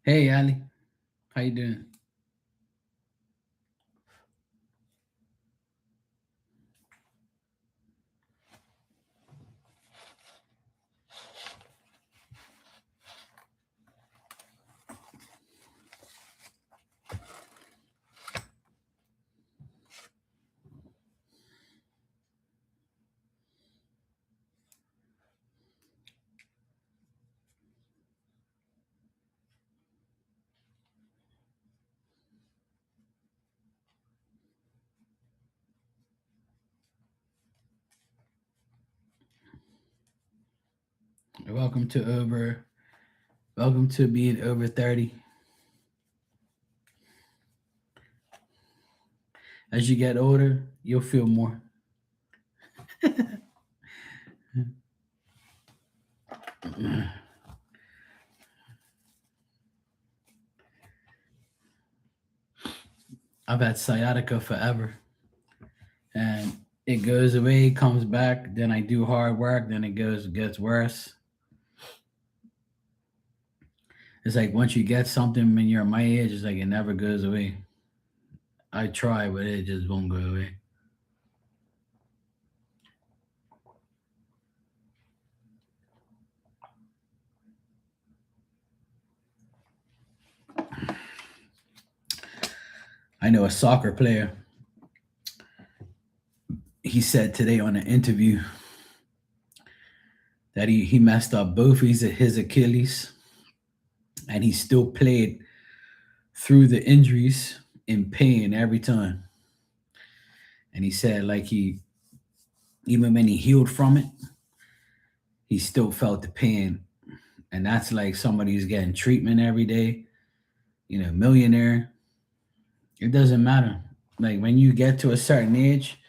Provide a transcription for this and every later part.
Hey, Ali, how you doing? Welcome to over. Welcome to being over 30. As you get older, you'll feel more. I've had sciatica forever, and it goes away, comes back. Then I do hard work. Then gets worse. It's like once you get something when you're my age, it's like it never goes away. I try, but it just won't go away. I know a soccer player. He said today on an interview that he messed up both his Achilles, and he still played through the injuries in pain every time. And he said, like, he, even when he healed from it, he still felt the pain. And that's like somebody who's getting treatment every day, millionaire. It doesn't matter. Like, when you get to a certain age,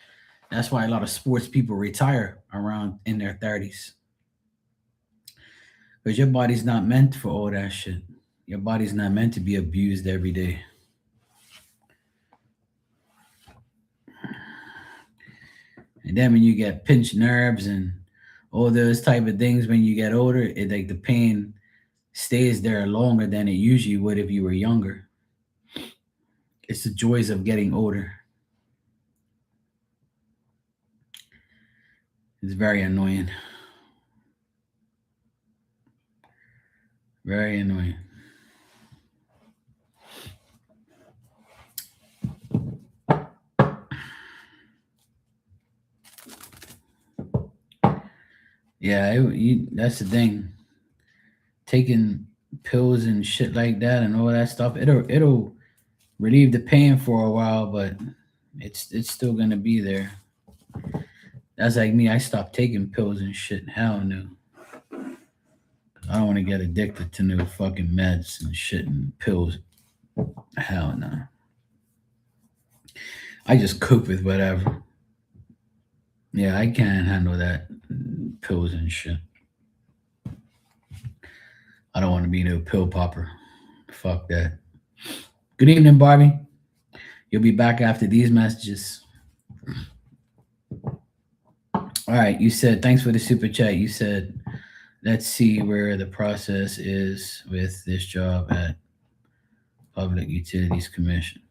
that's why a lot of sports people retire around in their 30s. Because your body's not meant for all that shit. Your body's not meant to be abused every day. And then when you get pinched nerves and all those type of things when you get older, it like the pain stays there longer than it usually would if you were younger. It's the joys of getting older. It's very annoying. Very annoying. Yeah, that's the thing. Taking pills and shit like that and all that stuff, it'll relieve the pain for a while, but it's still gonna be there. That's like me. I stopped taking pills and shit. Hell no. I don't want to get addicted to no fucking meds and shit and pills. Hell no. I just cope with whatever. Yeah, I can't handle that pills and shit. I don't want to be no pill popper. Fuck that. Good evening, Barbie. You'll be back after these messages. All right, you said thanks for the super chat. You said let's see where the process is with this job at Public Utilities Commission.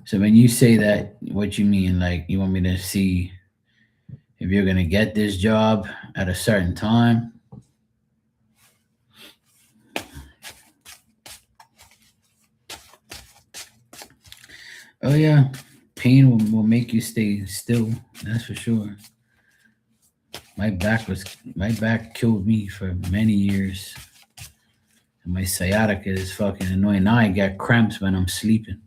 So when you say that, what you mean? Like you want me to see if you're gonna get this job at a certain time? Oh yeah, pain will make you stay still. That's for sure. My back killed me for many years. And my sciatica is fucking annoying. Now I get cramps when I'm sleeping.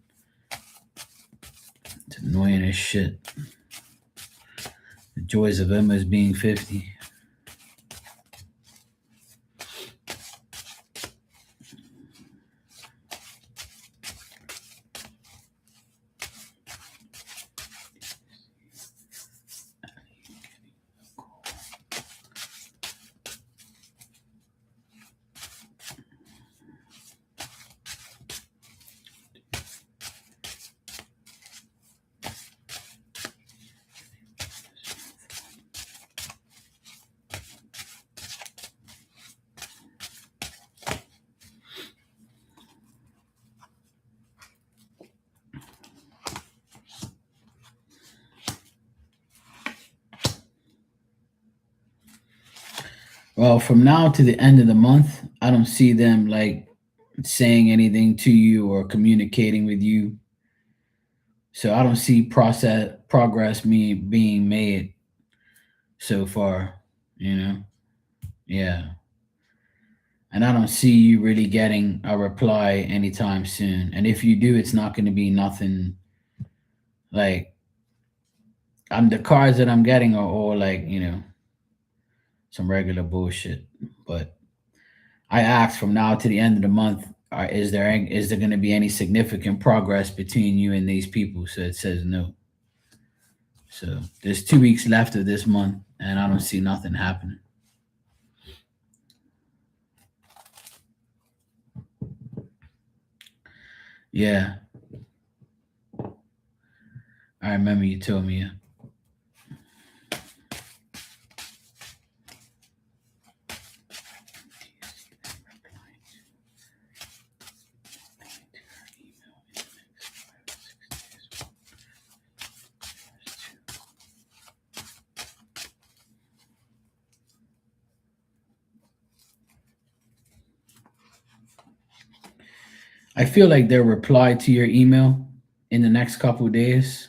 It's annoying as shit. The joys of almost being 50. Well, from now to the end of the month, I don't see them like saying anything to you or communicating with you. So I don't see process progress me being made so far, you know. Yeah. And I don't see you really getting a reply anytime soon. And if you do, it's not going to be nothing like I'm the cards that I'm getting are all like, some regular bullshit. But I asked from now to the end of the month, is there going to be any significant progress between you and these people? So it says no. So there's 2 weeks left of this month, and I don't see nothing happening. Yeah, I remember you told me. Yeah. I feel like they'll reply to your email in the next couple of days.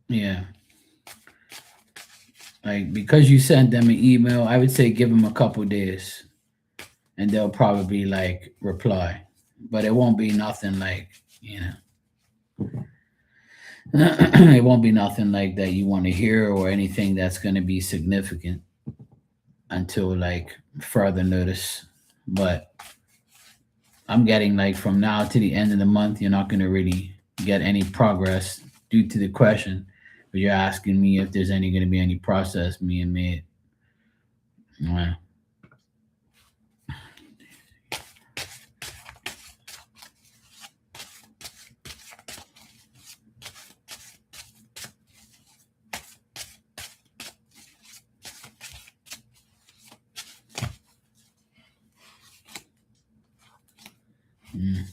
Yeah, like because you sent them an email, I would say give them a couple of days, and they'll probably like reply. But it won't be nothing like you know, it won't be nothing like that you want to hear or anything that's going to be significant until like further notice. But I'm getting like from now to the end of the month, you're not going to really get any progress due to the question. But you're asking me if there's any going to be any process being made. Well, mm,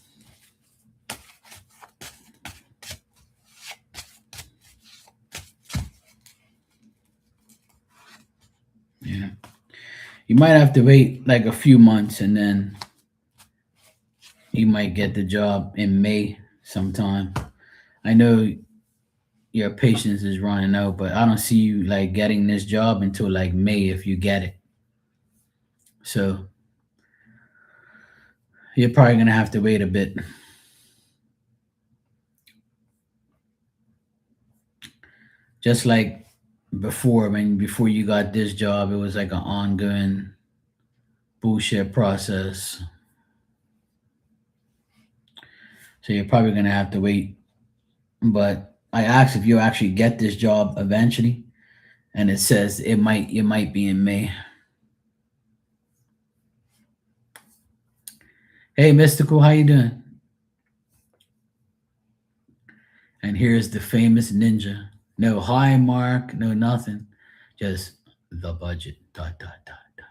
yeah. You might have to wait like a few months and then you might get the job in May sometime. I know your patience is running out, but I don't see you like getting this job until like May if you get it. So you're probably gonna have to wait a bit. Just like before, before you got this job, it was like an ongoing bullshit process. So you're probably gonna have to wait. But I asked if you'll actually get this job eventually, and it says it might be in May. Hey, Mystical, how you doing? And here's the famous ninja. No high mark, no nothing. Just the budget. Dot dot dot dot.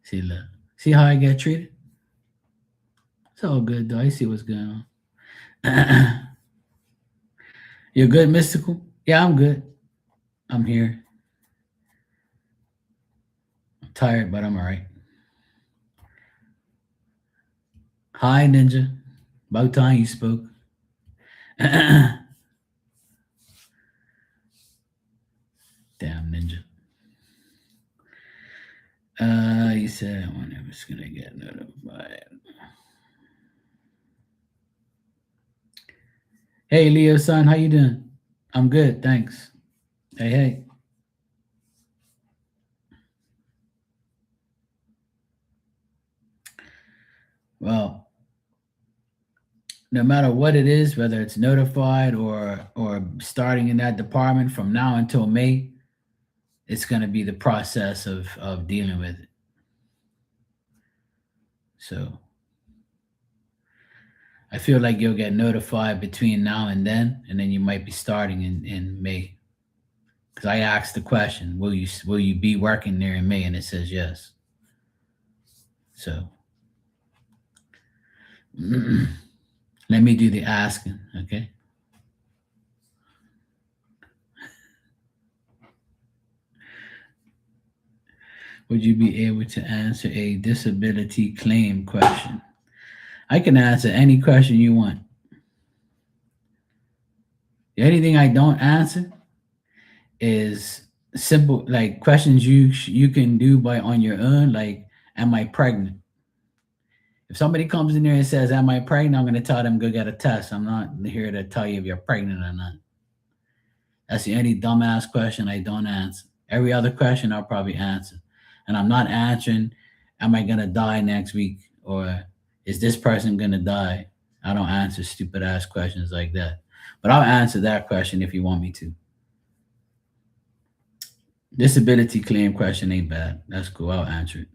See look. See how I get treated? It's all good though. I see what's going on. You're good, Mystical? Yeah, I'm good. I'm here. I'm tired, but I'm alright. Hi, Ninja. About time you spoke. Damn, Ninja. You said when I was gonna get notified. Hey, Leo son, how you doing? I'm good, thanks. Hey, hey. Well, no matter what it is, whether it's notified or starting in that department from now until May, it's gonna be the process of dealing with it. So I feel like you'll get notified between now and then you might be starting in May. Because I asked the question, will you be working there in May? And it says yes. So let me do the asking, okay? Would you be able to answer a disability claim question? I can answer any question you want. Anything I don't answer is simple, like questions you can do by on your own. Like, am I pregnant? If somebody comes in there and says, "Am I pregnant?" I'm going to tell them go get a test. I'm not here to tell you if you're pregnant or not. That's the only dumbass question I don't answer. Every other question I'll probably answer, and I'm not answering, "Am I going to die next week?" or "Is this person going to die?" I don't answer stupid ass questions like that. But I'll answer that question if you want me to. Disability claim question ain't bad. That's cool. I'll answer it.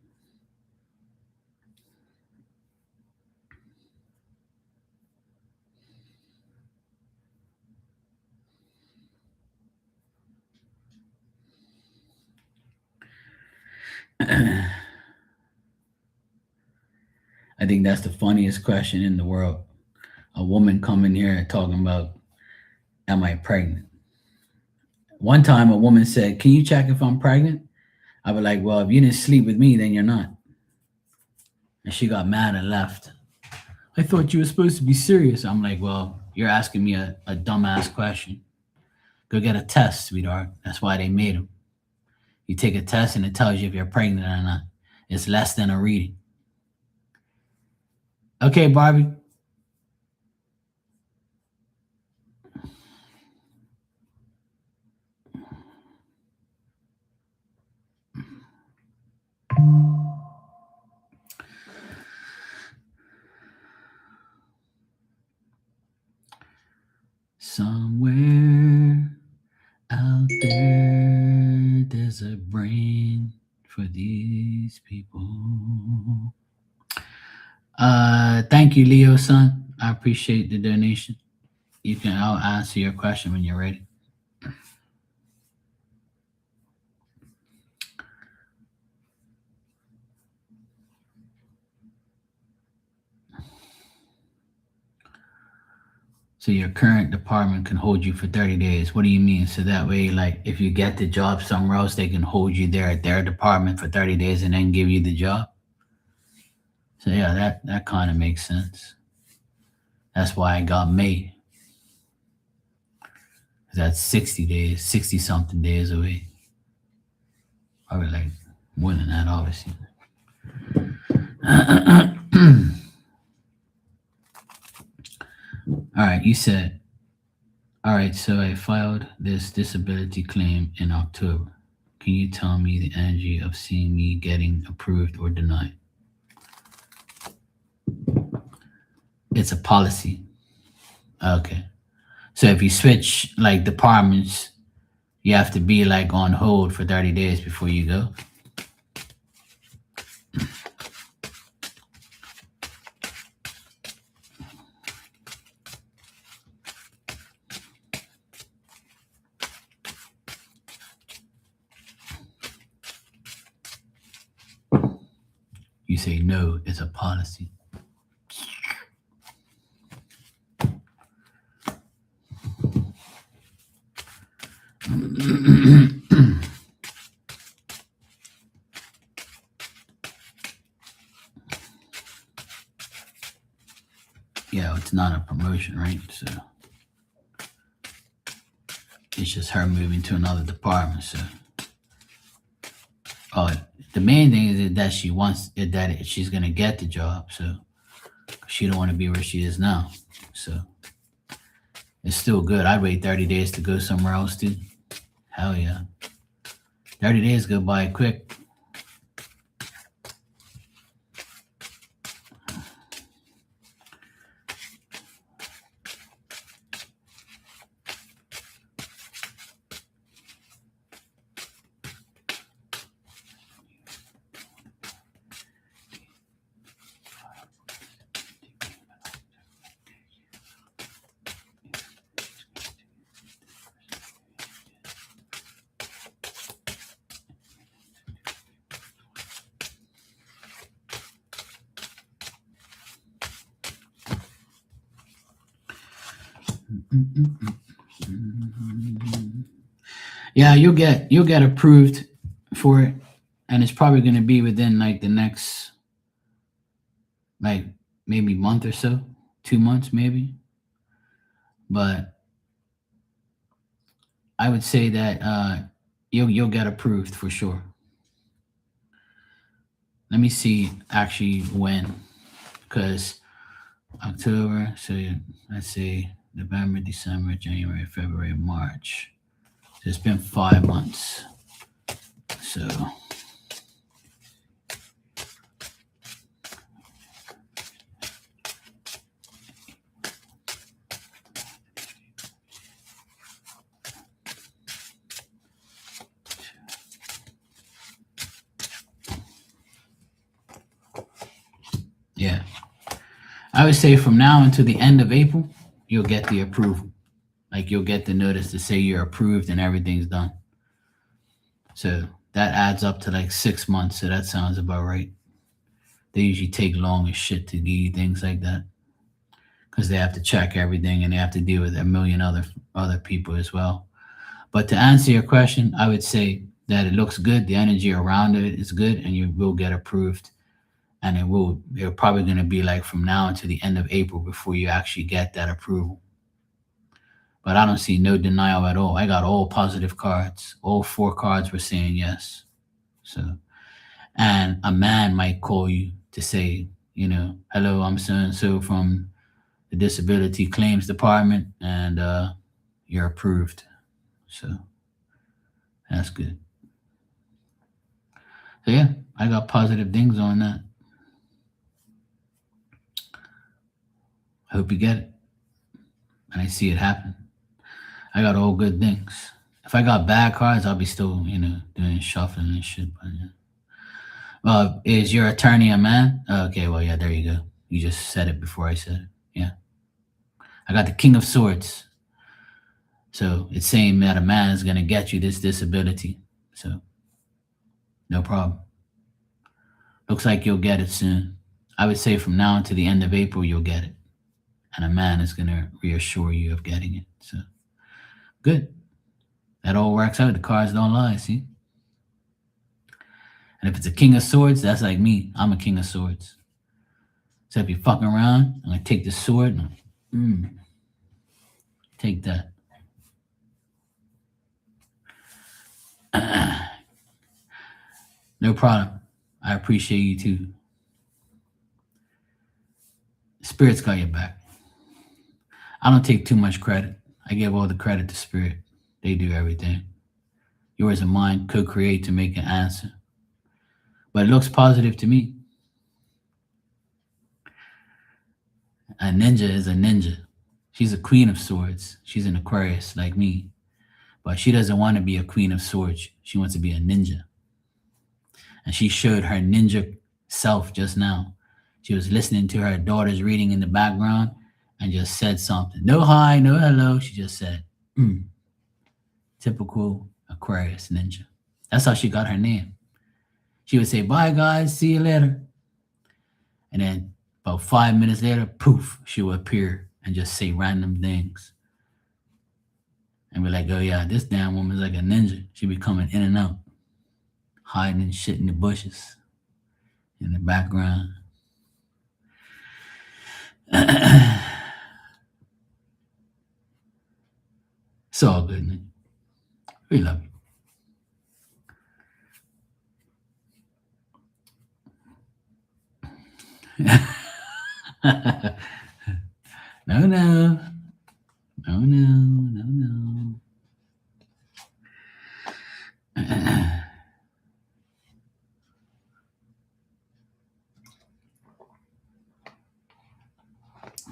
I think that's the funniest question in the world. A woman coming here and talking about, "Am I pregnant?" One time a woman said, "Can you check if I'm pregnant?" I was like, "Well, if you didn't sleep with me, then you're not." And she got mad and left. "I thought you were supposed to be serious." I'm like, "Well, you're asking me a dumbass question. Go get a test, sweetheart. That's why they made them. You take a test and it tells you if you're pregnant or not. It's less than a reading." Okay, Barbie. Somewhere out there, there's a brain for these people. Thank you, Leo son. I appreciate the donation. I'll answer your question when you're ready. So your current department can hold you for 30 days. What do you mean? So that way, like, if you get the job somewhere else, they can hold you there at their department for 30 days and then give you the job. So yeah, that kind of makes sense. That's why I got May. That's 60 days, 60 something days away. Probably like more than that, obviously. All right, you said, all right, so I filed this disability claim in October. Can you tell me the energy of seeing me getting approved or denied? It's a policy. Okay. So if you switch like departments, you have to be like on hold for 30 days before you go. You say no, it's a policy. Yeah, it's not a promotion, right? So it's just her moving to another department. So, the main thing is that she wants it, that she's gonna get the job. So she don't want to be where she is now. So it's still good. I'd wait 30 days to go somewhere else, dude. Hell yeah. 30 days go by quick. Yeah, you'll get approved for it, and it's probably going to be within like the next like maybe month or so, 2 months maybe. But I would say that you'll get approved for sure. Let me see actually when, because October. So let's see, November, December, January, February, March. So it's been 5 months. So yeah, I would say from now until the end of April, you'll get the approval. Like you'll get the notice to say you're approved and everything's done. So that adds up to like 6 months. So that sounds about right. They usually take long as shit to give you things like that because they have to check everything and they have to deal with a million other people as well. But to answer your question, I would say that it looks good. The energy around it is good, and you will get approved. And they're probably going to be like from now until the end of April before you actually get that approval. But I don't see no denial at all. I got all positive cards. All four cards were saying yes. So, and a man might call you to say, hello, I'm so and so from the Disability Claims Department, and you're approved. So that's good. So yeah, I got positive things on that. I hope you get it, and I see it happen. I got all good things. If I got bad cards, I'll be still, doing shuffling and shit. But, yeah. Is your attorney a man? Okay, well, yeah, there you go. You just said it before I said it. Yeah. I got the King of Swords. So it's saying that a man is going to get you this disability. So no problem. Looks like you'll get it soon. I would say from now to the end of April, you'll get it. And a man is going to reassure you of getting it. So good. That all works out. The cards don't lie, see? And if it's a King of Swords, that's like me. I'm a King of Swords. So if you're fucking around, I'm going to take the sword and take that. No problem. I appreciate you too. Spirit's got your back. I don't take too much credit. I give all the credit to Spirit. They do everything. Yours and mine co-create to make an answer. But it looks positive to me. A ninja is a ninja. She's a queen of swords. She's an Aquarius like me. But she doesn't want to be a queen of swords. She wants to be a ninja. And she showed her ninja self just now. She was listening to her daughter's reading in the background and just said something. No hi, no hello. She just said, typical Aquarius ninja. That's how she got her name. She would say, bye guys, see you later. And then about 5 minutes later, poof, she would appear and just say random things. And be like, oh yeah, this damn woman's like a ninja. She be coming in and out, hiding shit in the bushes, in the background. It's all good, man. We love you. No, no. No, no, no, no.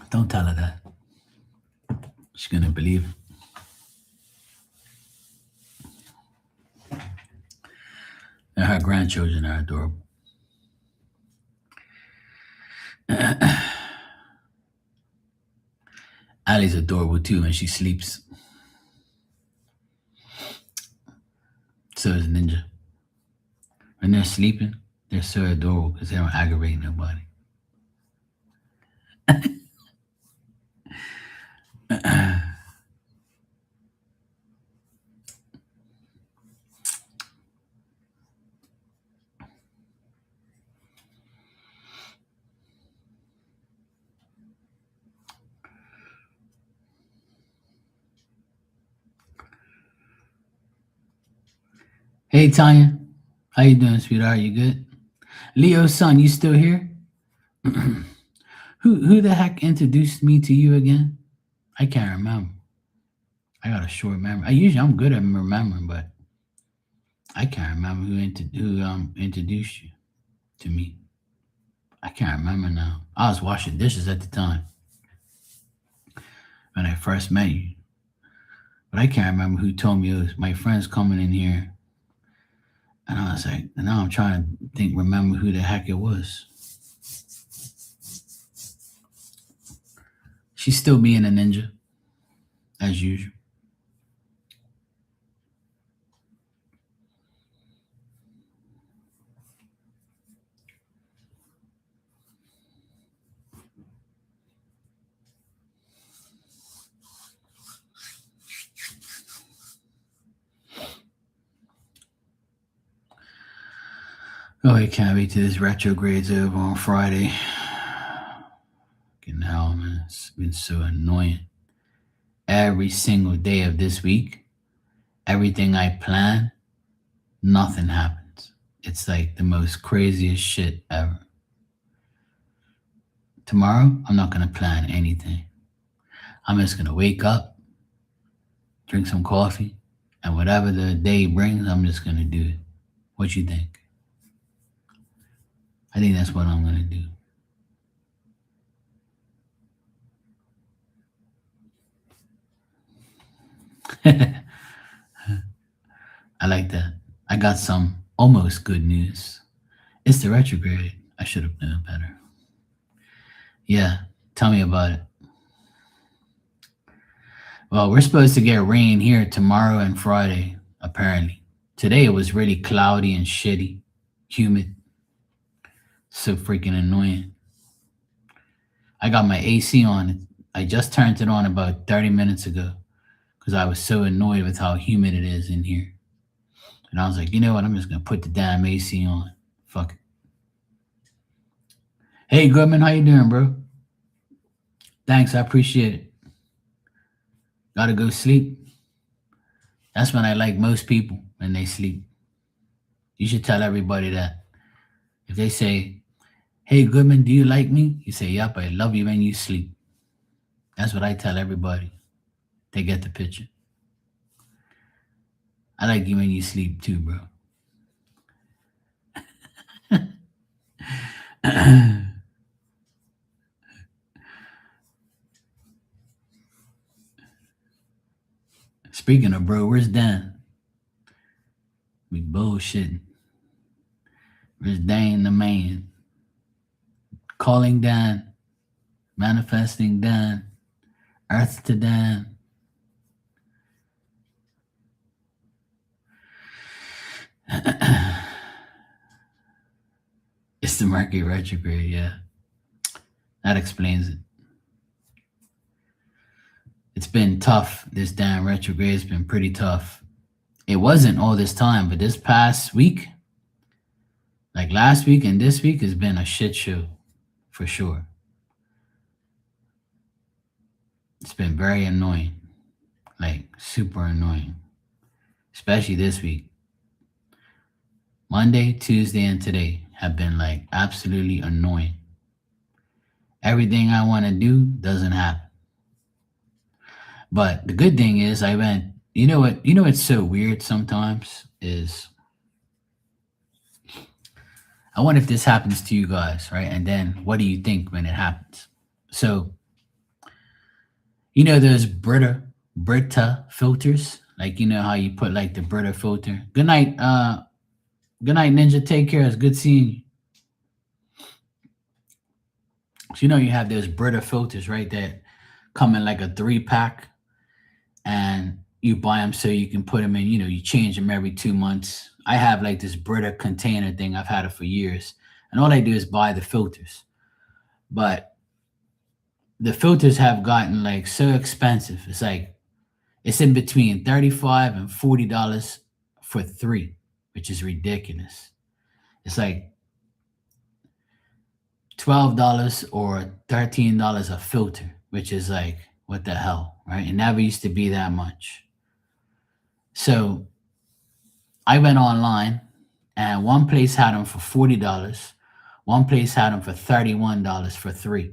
Don't tell her that. She's going to believe it. And her grandchildren are adorable. Allie's adorable too when she sleeps. So is Ninja. When they're sleeping, they're so adorable because they don't aggravate nobody. Hey Tanya, how you doing, sweetheart? You good? Leo's son, you still here? Who the heck introduced me to you again? I can't remember. I got a short memory. I'm good at remembering, but I can't remember who introduced you to me. I can't remember now. I was washing dishes at the time when I first met you, but I can't remember who told me it was my friends coming in here. And I was like, and now I'm trying to remember who the heck it was. She's still being a ninja, as usual. Oh, I can't wait till this retrograde's over on Friday. Fucking hell, man. It's been so annoying. Every single day of this week, everything I plan, nothing happens. It's like the most craziest shit ever. Tomorrow, I'm not going to plan anything. I'm just going to wake up, drink some coffee, and whatever the day brings, I'm just going to do it. What you think? I think that's what I'm going to do. I like that. I got some almost good news. It's the retrograde. I should have known better. Yeah, tell me about it. Well, we're supposed to get rain here tomorrow and Friday, apparently. Today it was really cloudy and shitty, humid. So freaking annoying. I got my AC on. I just turned it on about 30 minutes ago because I was so annoyed with how humid it is in here. And I was like, you know what? I'm just going to put the damn AC on. Fuck it. Hey, Goodman, how you doing, bro? Thanks, I appreciate it. Gotta go sleep. That's when I like most people, when they sleep. You should tell everybody that. If they say, hey, Goodman, do you like me? You say, yep, I love you when you sleep. That's what I tell everybody. They get the picture. I like you when you sleep too, bro. Speaking of bro, where's Dan? We bullshitting. Where's Dan the man? Calling Dan, manifesting Dan, earth to Dan. It's the Mercury retrograde, yeah. That explains it. It's been tough. This damn retrograde has been pretty tough. It wasn't all this time, but this past week, like last week and this week, has been a shit show for sure. It's been very annoying, like super annoying, especially this week. Monday, Tuesday, and today have been like absolutely annoying. Everything I want to do doesn't happen. But the good thing is I went, you know what, it's so weird sometimes is I wonder if this happens to you guys, right? And then what do you think when it happens? So, you know those Brita filters? Like you know how you put like the Brita filter. Good night, Ninja. Take care. It's good seeing you. So you know you have those Brita filters, right? That come in like a 3 pack, and you buy them so you can put them in. You know, you change them every 2 months. I have like this Brita container thing. I've had it for years, and all I do is buy the filters. But the filters have gotten like so expensive. It's like it's in between $35 and $40 for three, which is ridiculous. It's like $12 or $13 a filter, which is like what the hell, right? It never used to be that much. So I went online, and one place had them for $40. One place had them for $31 for three.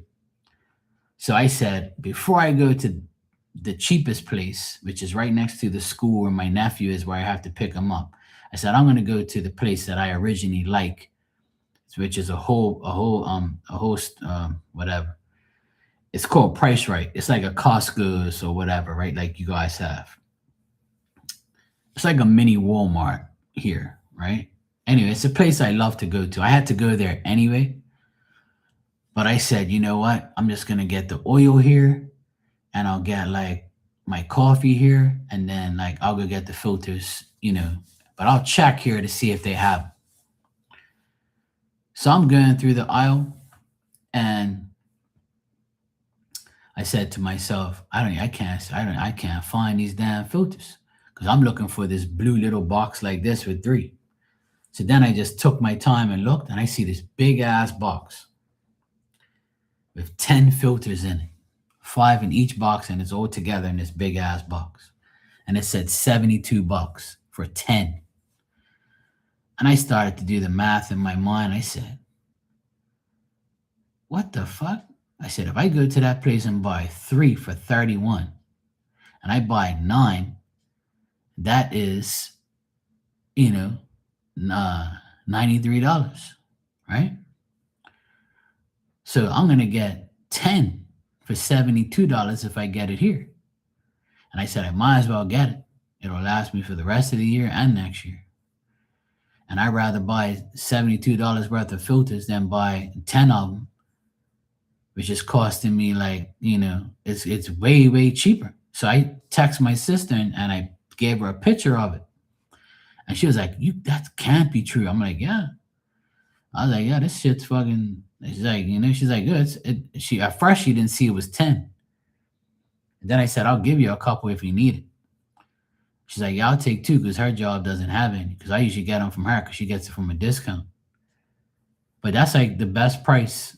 So I said, before I go to the cheapest place, which is right next to the school where my nephew is, where I have to pick him up, I said, I'm going to go to the place that I originally like, which is whatever. It's called Price Right. It's like a Costco's or whatever, right? Like you guys have. It's like a mini Walmart here, right? Anyway, it's a place I love to go to. I had to go there anyway, but I said, you know what? I'm just gonna get the oil here, and I'll get like my coffee here, and then like I'll go get the filters, But I'll check here to see if they have 'em. So I'm going through the aisle, and I said to myself, I can't find these damn filters because I'm looking for this blue little box like this with three. So then I just took my time and looked, and I see this big ass box with 10 filters in it, five in each box, and it's all together in this big ass box. And it said $72 for 10. And I started to do the math in my mind. I said, what the fuck? I said, if I go to that place and buy three for 31 and I buy nine, that is, you know, $93, right? So I'm going to get 10 for $72 if I get it here. And I said, I might as well get it. It'll last me for the rest of the year and next year. And I'd rather buy $72 worth of filters than buy 10 of them, which is costing me like, it's way, way cheaper. So I text my sister and I gave her a picture of it. And she was like, that can't be true. I'm like, yeah. I was like, yeah, this shit's fucking. She's like, she's like, good. She at first she didn't see it was 10. And then I said, I'll give you a couple if you need it. She's like, yeah, I'll take two because her job doesn't have any. Because I usually get them from her because she gets it from a discount. But that's like the best price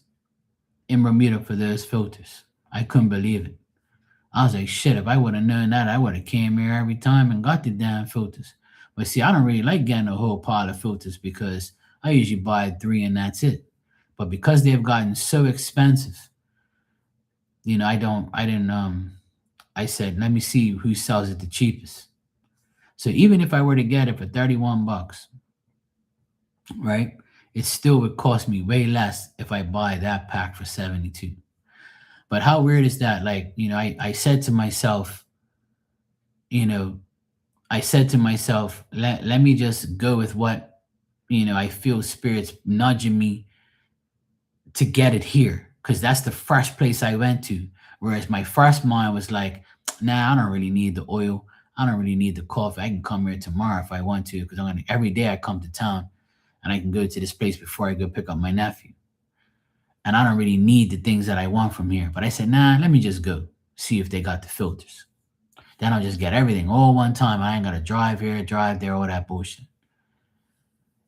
in Bermuda for those filters. I couldn't believe it. I was like, shit, if I would have known that, I would have came here every time and got the damn filters. But see, I don't really like getting a whole pile of filters because I usually buy three and that's it. But because they've gotten so expensive, I said, let me see who sells it the cheapest. So even if I were to get it for $31, right, it still would cost me way less if I buy that pack for 72. But how weird is that? Like, I said to myself, you know, let me just go with what, I feel spirits nudging me to get it here. Cause that's the first place I went to. Whereas my first mind was like, nah, I don't really need the oil. I don't really need the coffee. I can come here tomorrow if I want to. Cause every day I come to town and I can go to this place before I go pick up my nephew. And I don't really need the things that I want from here. But I said, nah, let me just go see if they got the filters. Then I'll just get everything all one time. I ain't got to drive here, drive there, all that bullshit.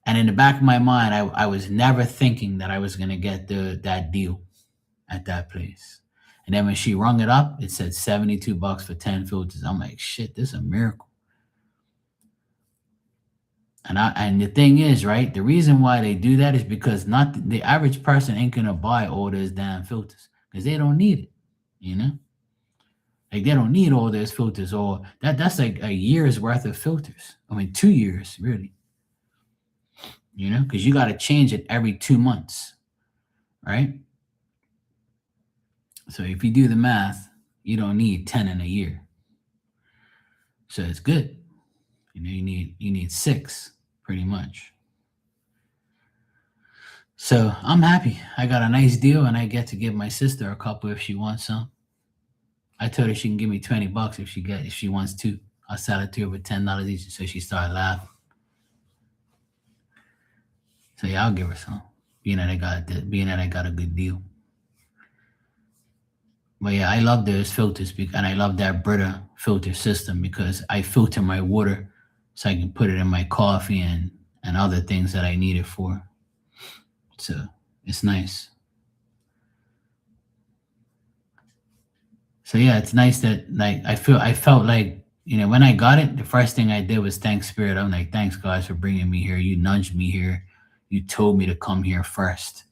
And in the back of my mind, I was never thinking that I was going to get that deal at that place. And then when she rung it up, it said $72 for 10 filters. I'm like, shit, this is a miracle. And the thing is, right, the reason why they do that is because not the average person ain't gonna buy all those damn filters because they don't need it. Like they don't need all those filters, or that's like a year's worth of filters. I mean, 2 years, really. Because you got to change it every 2 months, right? So if you do the math, you don't need 10 in a year. So it's good. You need six pretty much. So I'm happy. I got a nice deal, and I get to give my sister a couple if she wants some. I told her she can give me $20 if she wants to. I'll sell it to her with $10 each. So she started laughing. So yeah, I'll give her some. Being that I got a good deal. But yeah, I love those filters and I love that Brita filter system because I filter my water so I can put it in my coffee and other things that I need it for. So it's nice. So yeah, it's nice that like I felt like When I got it, the first thing I did was thank Spirit. I'm like, thanks, guys, for bringing me here. You nudged me here. You told me to come here first.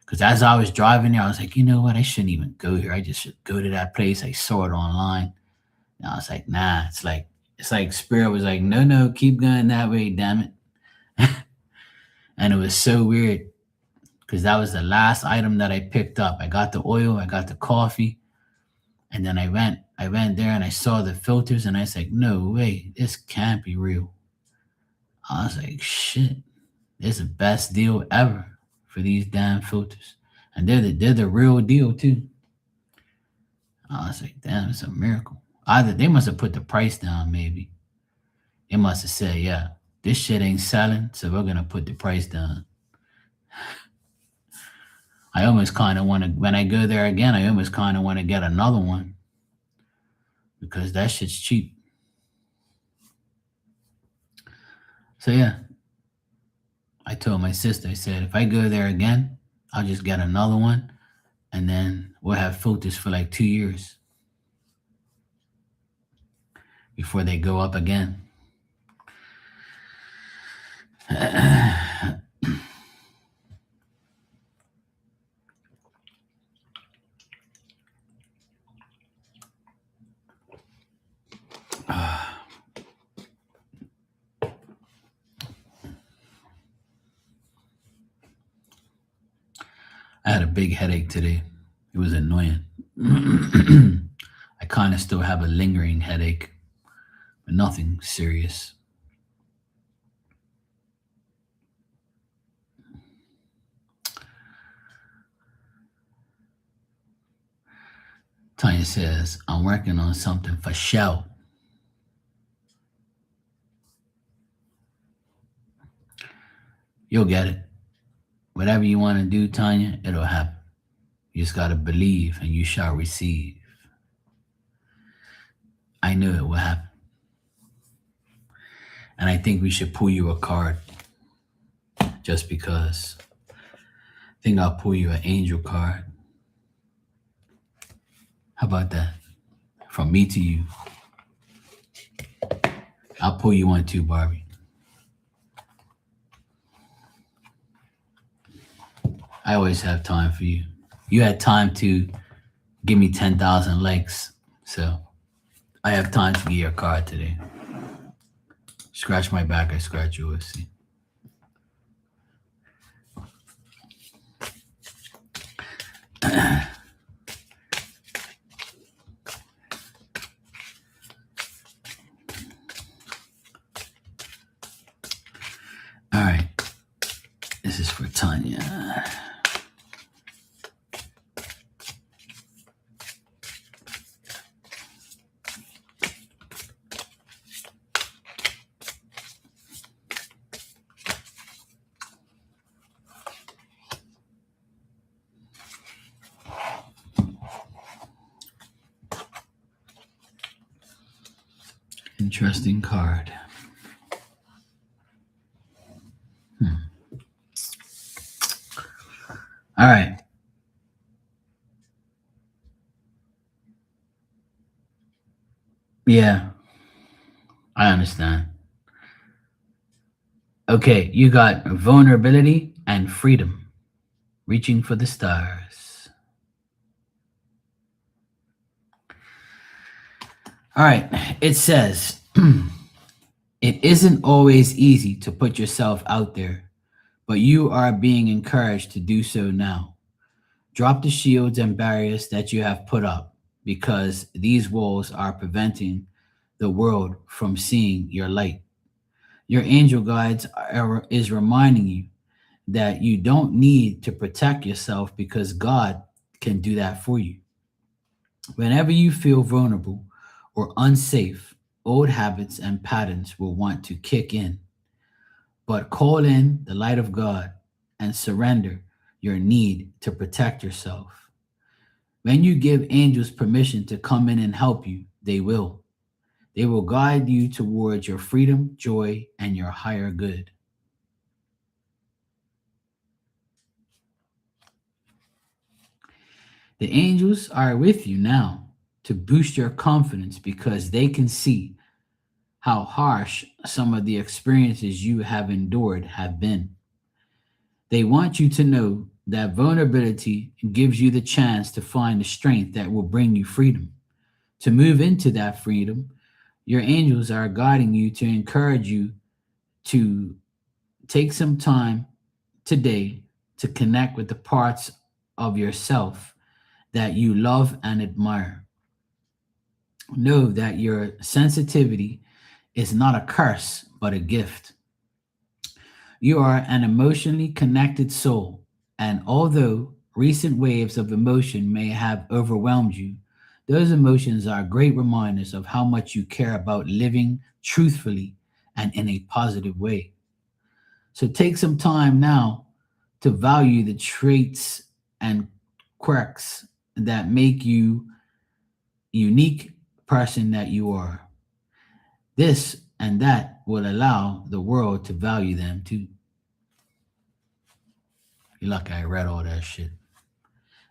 Because as I was driving there, I was like, you know what? I shouldn't even go here. I just should go to that place. I saw it online. And I was like, nah. It's like Spirit was like, no, no, keep going that way, damn it. And it was so weird because that was the last item that I picked up. I got the oil, I got the coffee, and then I went there and I saw the filters and I was like, no way, this can't be real. I was like, shit, this is the best deal ever for these damn filters. And they're the real deal too. I was like, damn, it's a miracle. Either they must have put the price down, maybe. They must have said, yeah, this shit ain't selling, so we're gonna put the price down. I almost kind of want to, when I go there again, I almost kind of want to get another one because that shit's cheap. So yeah, I told my sister, I said, if I go there again, I'll just get another one and then we'll have filters for like 2 years before they go up again. I had a big headache today. It was annoying. I kind of still have a lingering headache, but nothing serious. Tanya says, I'm working on something for show. You'll get it. Whatever you want to do, Tanya, it'll happen. You just got to believe and you shall receive. I knew it would happen. And I think we should pull you a card just because. I think I'll pull you an angel card. How about that? From me to you. I'll pull you one too, Barbie. I always have time for you. You had time to give me 10,000 likes. So I have time to give you a card today. Scratch my back, I scratch yours. See? All right. This is for Tanya. Interesting card. All right. Yeah, I understand. Okay, you got vulnerability and freedom, reaching for the stars. All right, it says, it isn't always easy to put yourself out there, but you are being encouraged to do so now. Drop the shields and barriers that you have put up because these walls are preventing the world from seeing your light. Your angel guides is reminding you that you don't need to protect yourself because God can do that for you. Whenever you feel vulnerable or unsafe, old habits and patterns will want to kick in. But call in the light of God and surrender your need to protect yourself. When you give angels permission to come in and help you, they will. They will guide you towards your freedom, joy, and your higher good. The angels are with you now to boost your confidence because they can see how harsh some of the experiences you have endured have been. They want you to know that vulnerability gives you the chance to find the strength that will bring you freedom. To move into that freedom, your angels are guiding you to encourage you to take some time today to connect with the parts of yourself that you love and admire. Know that your sensitivity is not a curse, but a gift. You are an emotionally connected soul, and although recent waves of emotion may have overwhelmed you, those emotions are great reminders of how much you care about living truthfully and in a positive way. So take some time now to value the traits and quirks that make you unique person that you are. This and that will allow the world to value them too. You're lucky I read all that shit.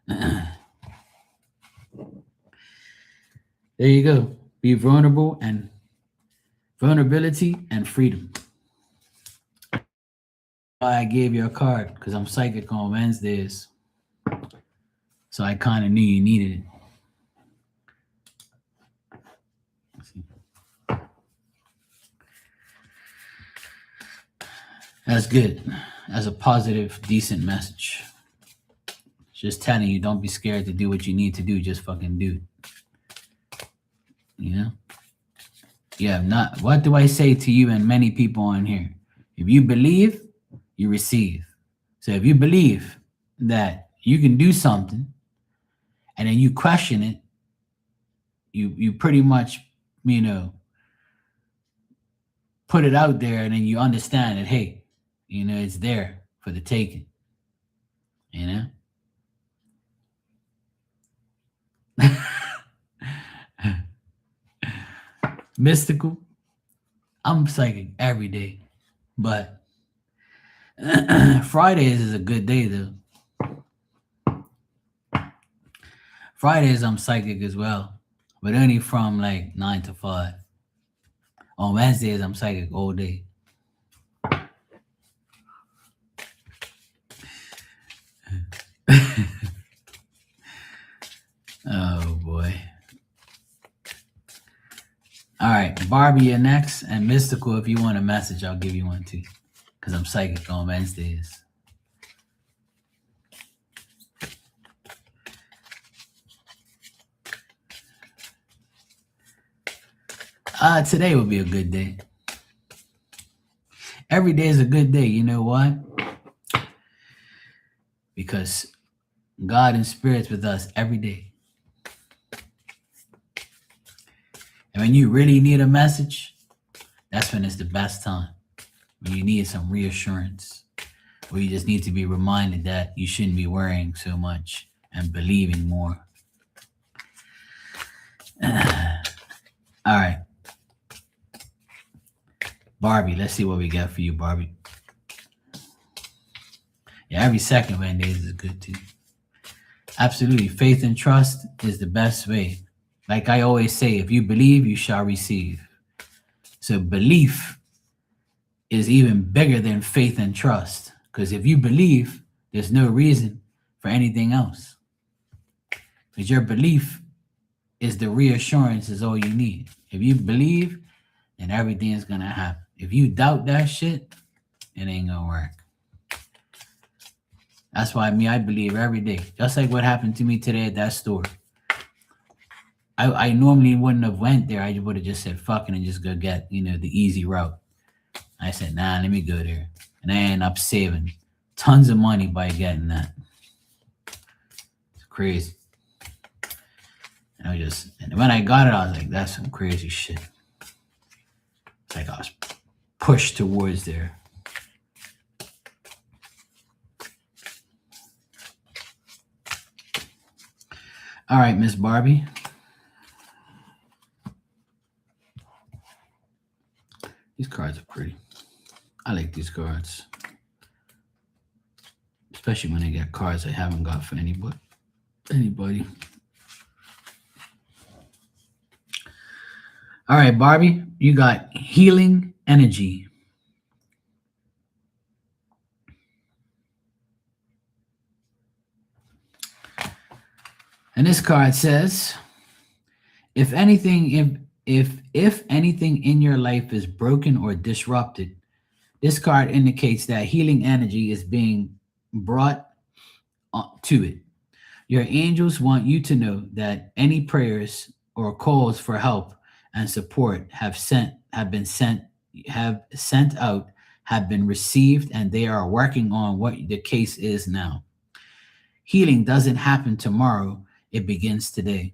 There you go. Be vulnerable and vulnerability and freedom. Why I gave you a card because I'm psychic on Wednesdays. So I kind of knew you needed it. That's good. That's a positive, decent message. Just telling you, don't be scared to do what you need to do. Just fucking do. You know? Yeah, not what do I say to you and many people on here? If you believe, you receive. So if you believe that you can do something and then you question it, you pretty much, you know, put it out there and then you understand that, hey, you know, it's there for the taking. You know? Mystical. I'm psychic every day. But Fridays is a good day though. Fridays I'm psychic as well. But only from like 9 to 5. On Wednesdays I'm psychic all day. Oh boy. All right, Barbie, you're next, and Mystical. If you want a message, I'll give you one too, because I'm psychic on Wednesdays. Today will be a good day. Every day is a good day. You know why? Because God and Spirit's with us every day. And when you really need a message, that's when it's the best time. When you need some reassurance, or you just need to be reminded that you shouldn't be worrying so much and believing more. All right. Barbie, let's see what we got for you, Barbie. Yeah, every second Wednesday is good too. Absolutely. Faith and trust is the best way. Like I always say, if you believe, you shall receive. So belief is even bigger than faith and trust. Because if you believe, there's no reason for anything else. Because your belief is the reassurance is all you need. If you believe, then everything is going to happen. If you doubt that shit, it ain't going to work. That's why I believe every day. Just like what happened to me today at that store. I normally wouldn't have went there. I would have just said fucking and just go get, you know, the easy route. I said, nah, let me go there. And I ended up saving tons of money by getting that. It's crazy. And when I got it, I was like, that's some crazy shit. It's like I was pushed towards there. All right, Miss Barbie. These cards are pretty. I like these cards. Especially when I get cards I haven't got for anybody. All right, Barbie, you got healing energy. And this card says, if anything, if anything in your life is broken or disrupted, this card indicates that healing energy is being brought to it. Your angels want you to know that any prayers or calls for help and support have sent out, have been received, and they are working on what the case is now. Healing doesn't happen tomorrow, it begins today.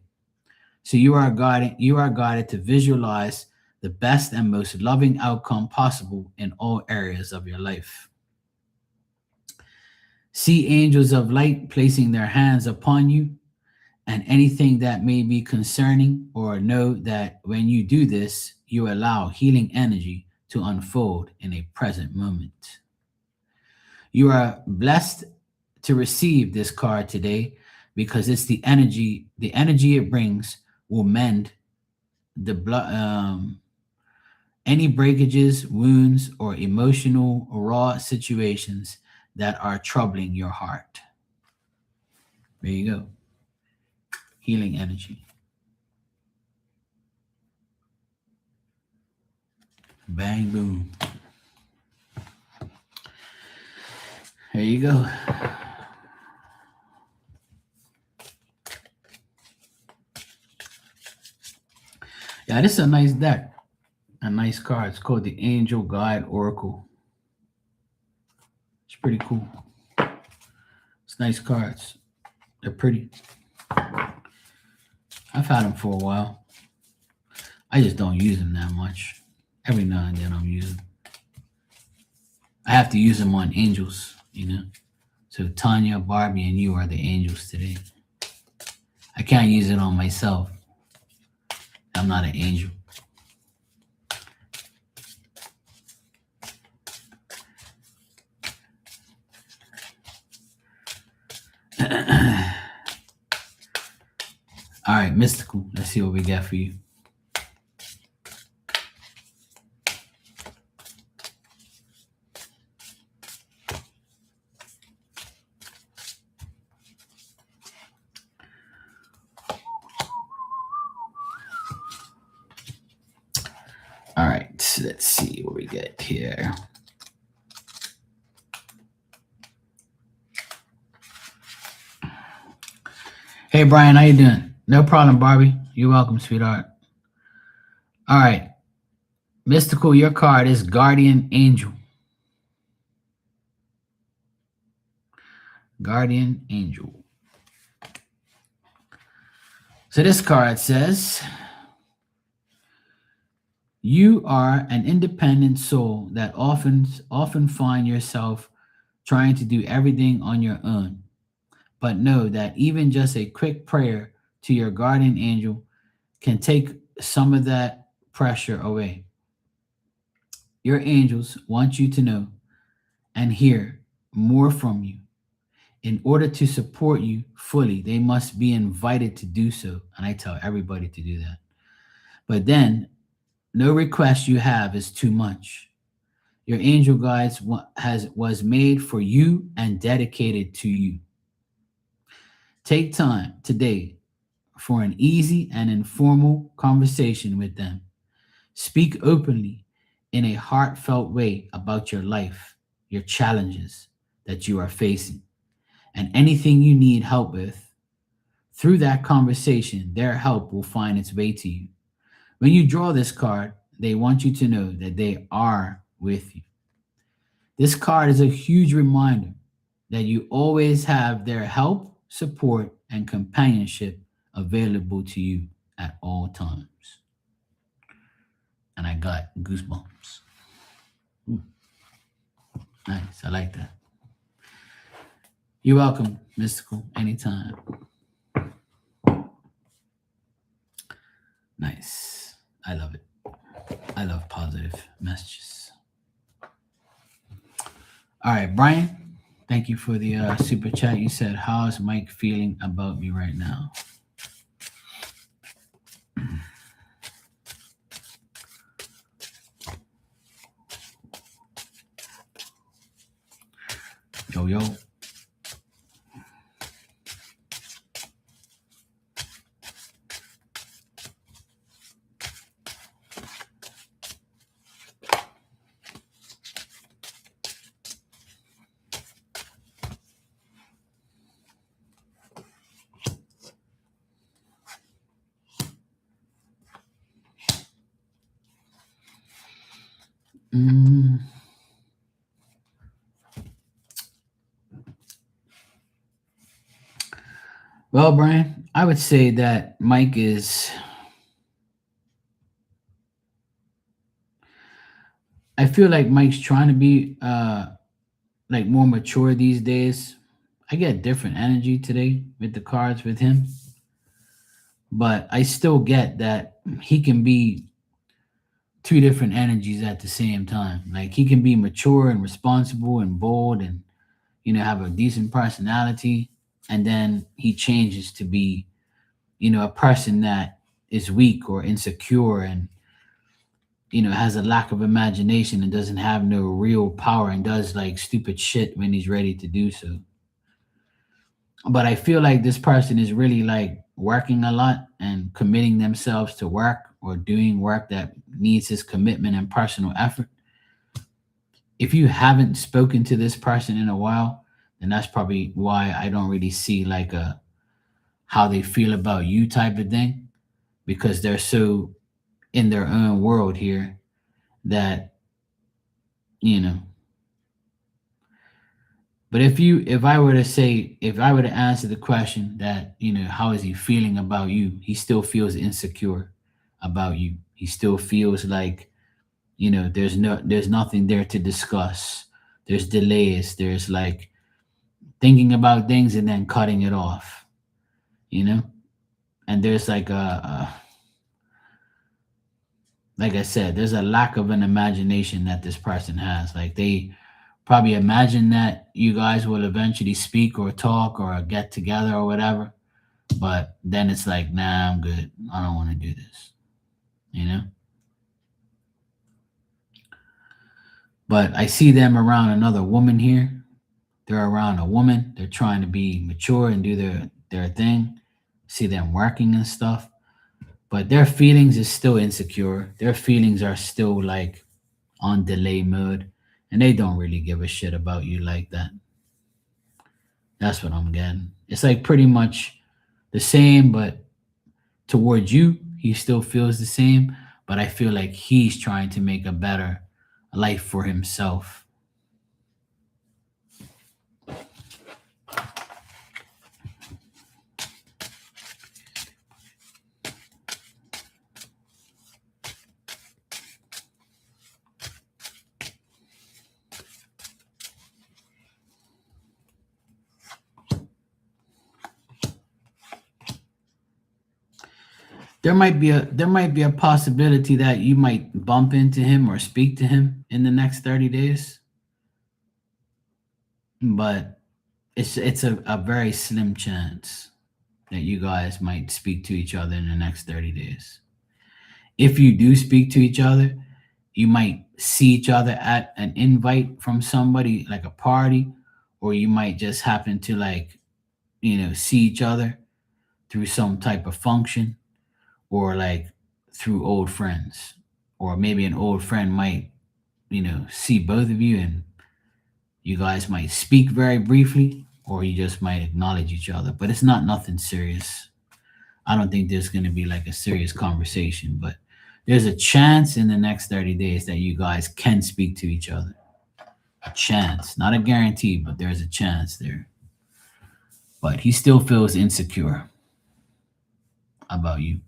So you are guided to visualize the best and most loving outcome possible in all areas of your life. See angels of light placing their hands upon you and anything that may be concerning, or know that when you do this, you allow healing energy to unfold in a present moment. You are blessed to receive this card today because it's the energy it brings will mend the blood, any breakages, wounds, or emotional raw situations that are troubling your heart. There you go. Healing energy. Bang, boom. There you go. Yeah, this is a nice deck. A nice card. It's called the Angel Guide Oracle. It's pretty cool. It's nice cards. They're pretty. I've had them for a while. I just don't use them that much. Every now and then I'm using them. I have to use them on angels. So Tanya, Barbie, and you are the angels today. I can't use it on myself. I'm not an angel. All right, Mystical. Let's see what we got for you. All right, let's see what we get here. Hey, Brian, how you doing? No problem, Barbie. You're welcome, sweetheart. All right. Mystical, your card is Guardian Angel. Guardian Angel. So this card says, you are an independent soul that often find yourself trying to do everything on your own. But know that even just a quick prayer to your guardian angel can take some of that pressure away. Your angels want you to know and hear more from you. In order to support you fully, they must be invited to do so. And I tell everybody to do that. But then, no request you have is too much. Your angel guides was made for you and dedicated to you. Take time today for an easy and informal conversation with them. Speak openly in a heartfelt way about your life, your challenges that you are facing, and anything you need help with. Through that conversation, their help will find its way to you. When you draw this card, they want you to know that they are with you. This card is a huge reminder that you always have their help, support, and companionship available to you at all times. And I got goosebumps. Ooh, nice. I like that. You're welcome, Mystical, anytime. Nice. I love it. I love positive messages. All right, Brian, thank you for the super chat. You said, how's Mike feeling about me right now? Yo, yo. Mm. Well, Brian, I would say that Mike is. I feel like Mike's trying to be like more mature these days. I get different energy today with the cards with him, but I still get that he can be two different energies at the same time. Like he can be mature and responsible and bold and have a decent personality, and then he changes to be a person that is weak or insecure and has a lack of imagination and doesn't have no real power and does like stupid shit when he's ready to do so. But I feel like this person is really like working a lot and committing themselves to work or doing work that needs his commitment and personal effort. If you haven't spoken to this person in a while, then that's probably why I don't really see like a how they feel about you type of thing, because they're so in their own world here that you know but if I were to answer the question that how is he feeling about you, he still feels insecure about you. He still feels like there's nothing there to discuss. There's delays, there's like thinking about things and then cutting it off, you know and there's like I said, there's a lack of an imagination that this person has. Like they probably imagine that you guys will eventually speak or talk or get together or whatever, but then it's like, nah, I'm good. I don't want to do this, you know? But I see them around another woman here. They're around a woman. They're trying to be mature and do their thing. See them working and stuff. But their feelings is still insecure. Their feelings are still like on delay mode. And they don't really give a shit about you like that. That's what I'm getting. It's like pretty much the same, but towards you, he still feels the same. But I feel like he's trying to make a better life for himself. There might be a possibility that you might bump into him or speak to him in the next 30 days, but it's a very slim chance that you guys might speak to each other in the next 30 days. If you do speak to each other, you might see each other at an invite from somebody like a party, or you might just happen to like see each other through some type of function, or like through old friends, or maybe an old friend might see both of you and you guys might speak very briefly, or you just might acknowledge each other, but it's not nothing serious. I don't think there's going to be like a serious conversation, but there's a chance in the next 30 days that you guys can speak to each other. A chance, not a guarantee, but there's a chance there. But he still feels insecure about you.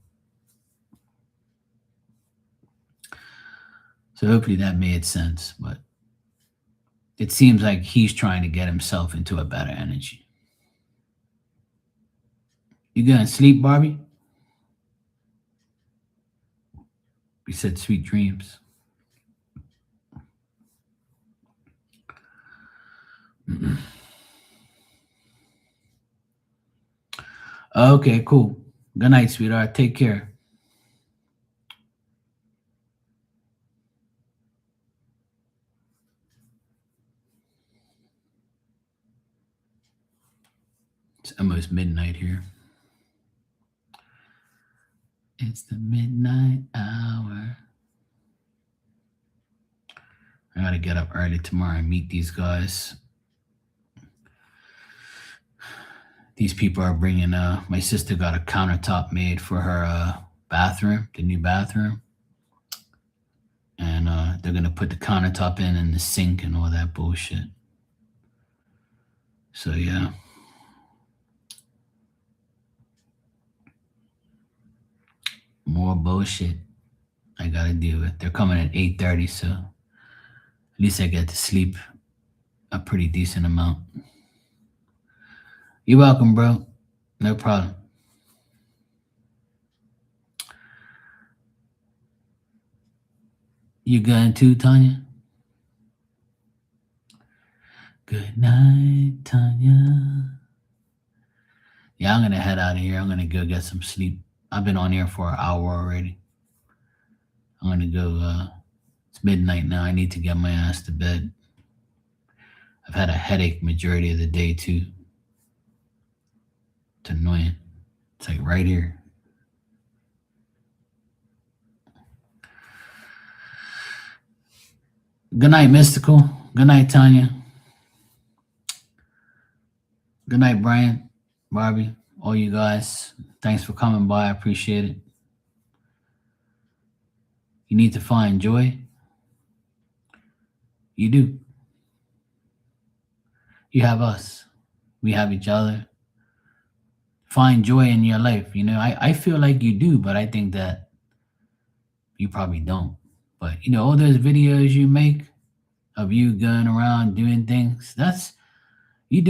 So hopefully that made sense, but it seems like he's trying to get himself into a better energy. You gonna sleep, Barbie? You said sweet dreams. Okay, cool. Good night, sweetheart. Take care. It's almost midnight here. It's the midnight hour. I gotta get up early tomorrow and meet these guys. These people are bringing, my sister got a countertop made for her bathroom, the new bathroom. And they're gonna put the countertop in and the sink and all that bullshit. So yeah. More bullshit I gotta deal with. They're coming at 8:30, so at least I get to sleep a pretty decent amount. You're welcome, bro. No problem. You going too, Tanya? Good night, Tanya. Yeah, I'm gonna head out of here. I'm gonna go get some sleep. I've been on here for an hour already. I'm gonna go. It's midnight now. I need to get my ass to bed. I've had a headache majority of the day too. It's annoying. It's like right here. Good night, Mystical. Good night, Tanya. Good night, Brian, Barbie, all you guys. Thanks for coming by. I appreciate it. You need to find joy. You do. You have us. We have each other. Find joy in your life. I feel like you do, but I think that you probably don't. But all those videos you make of you going around doing things, you're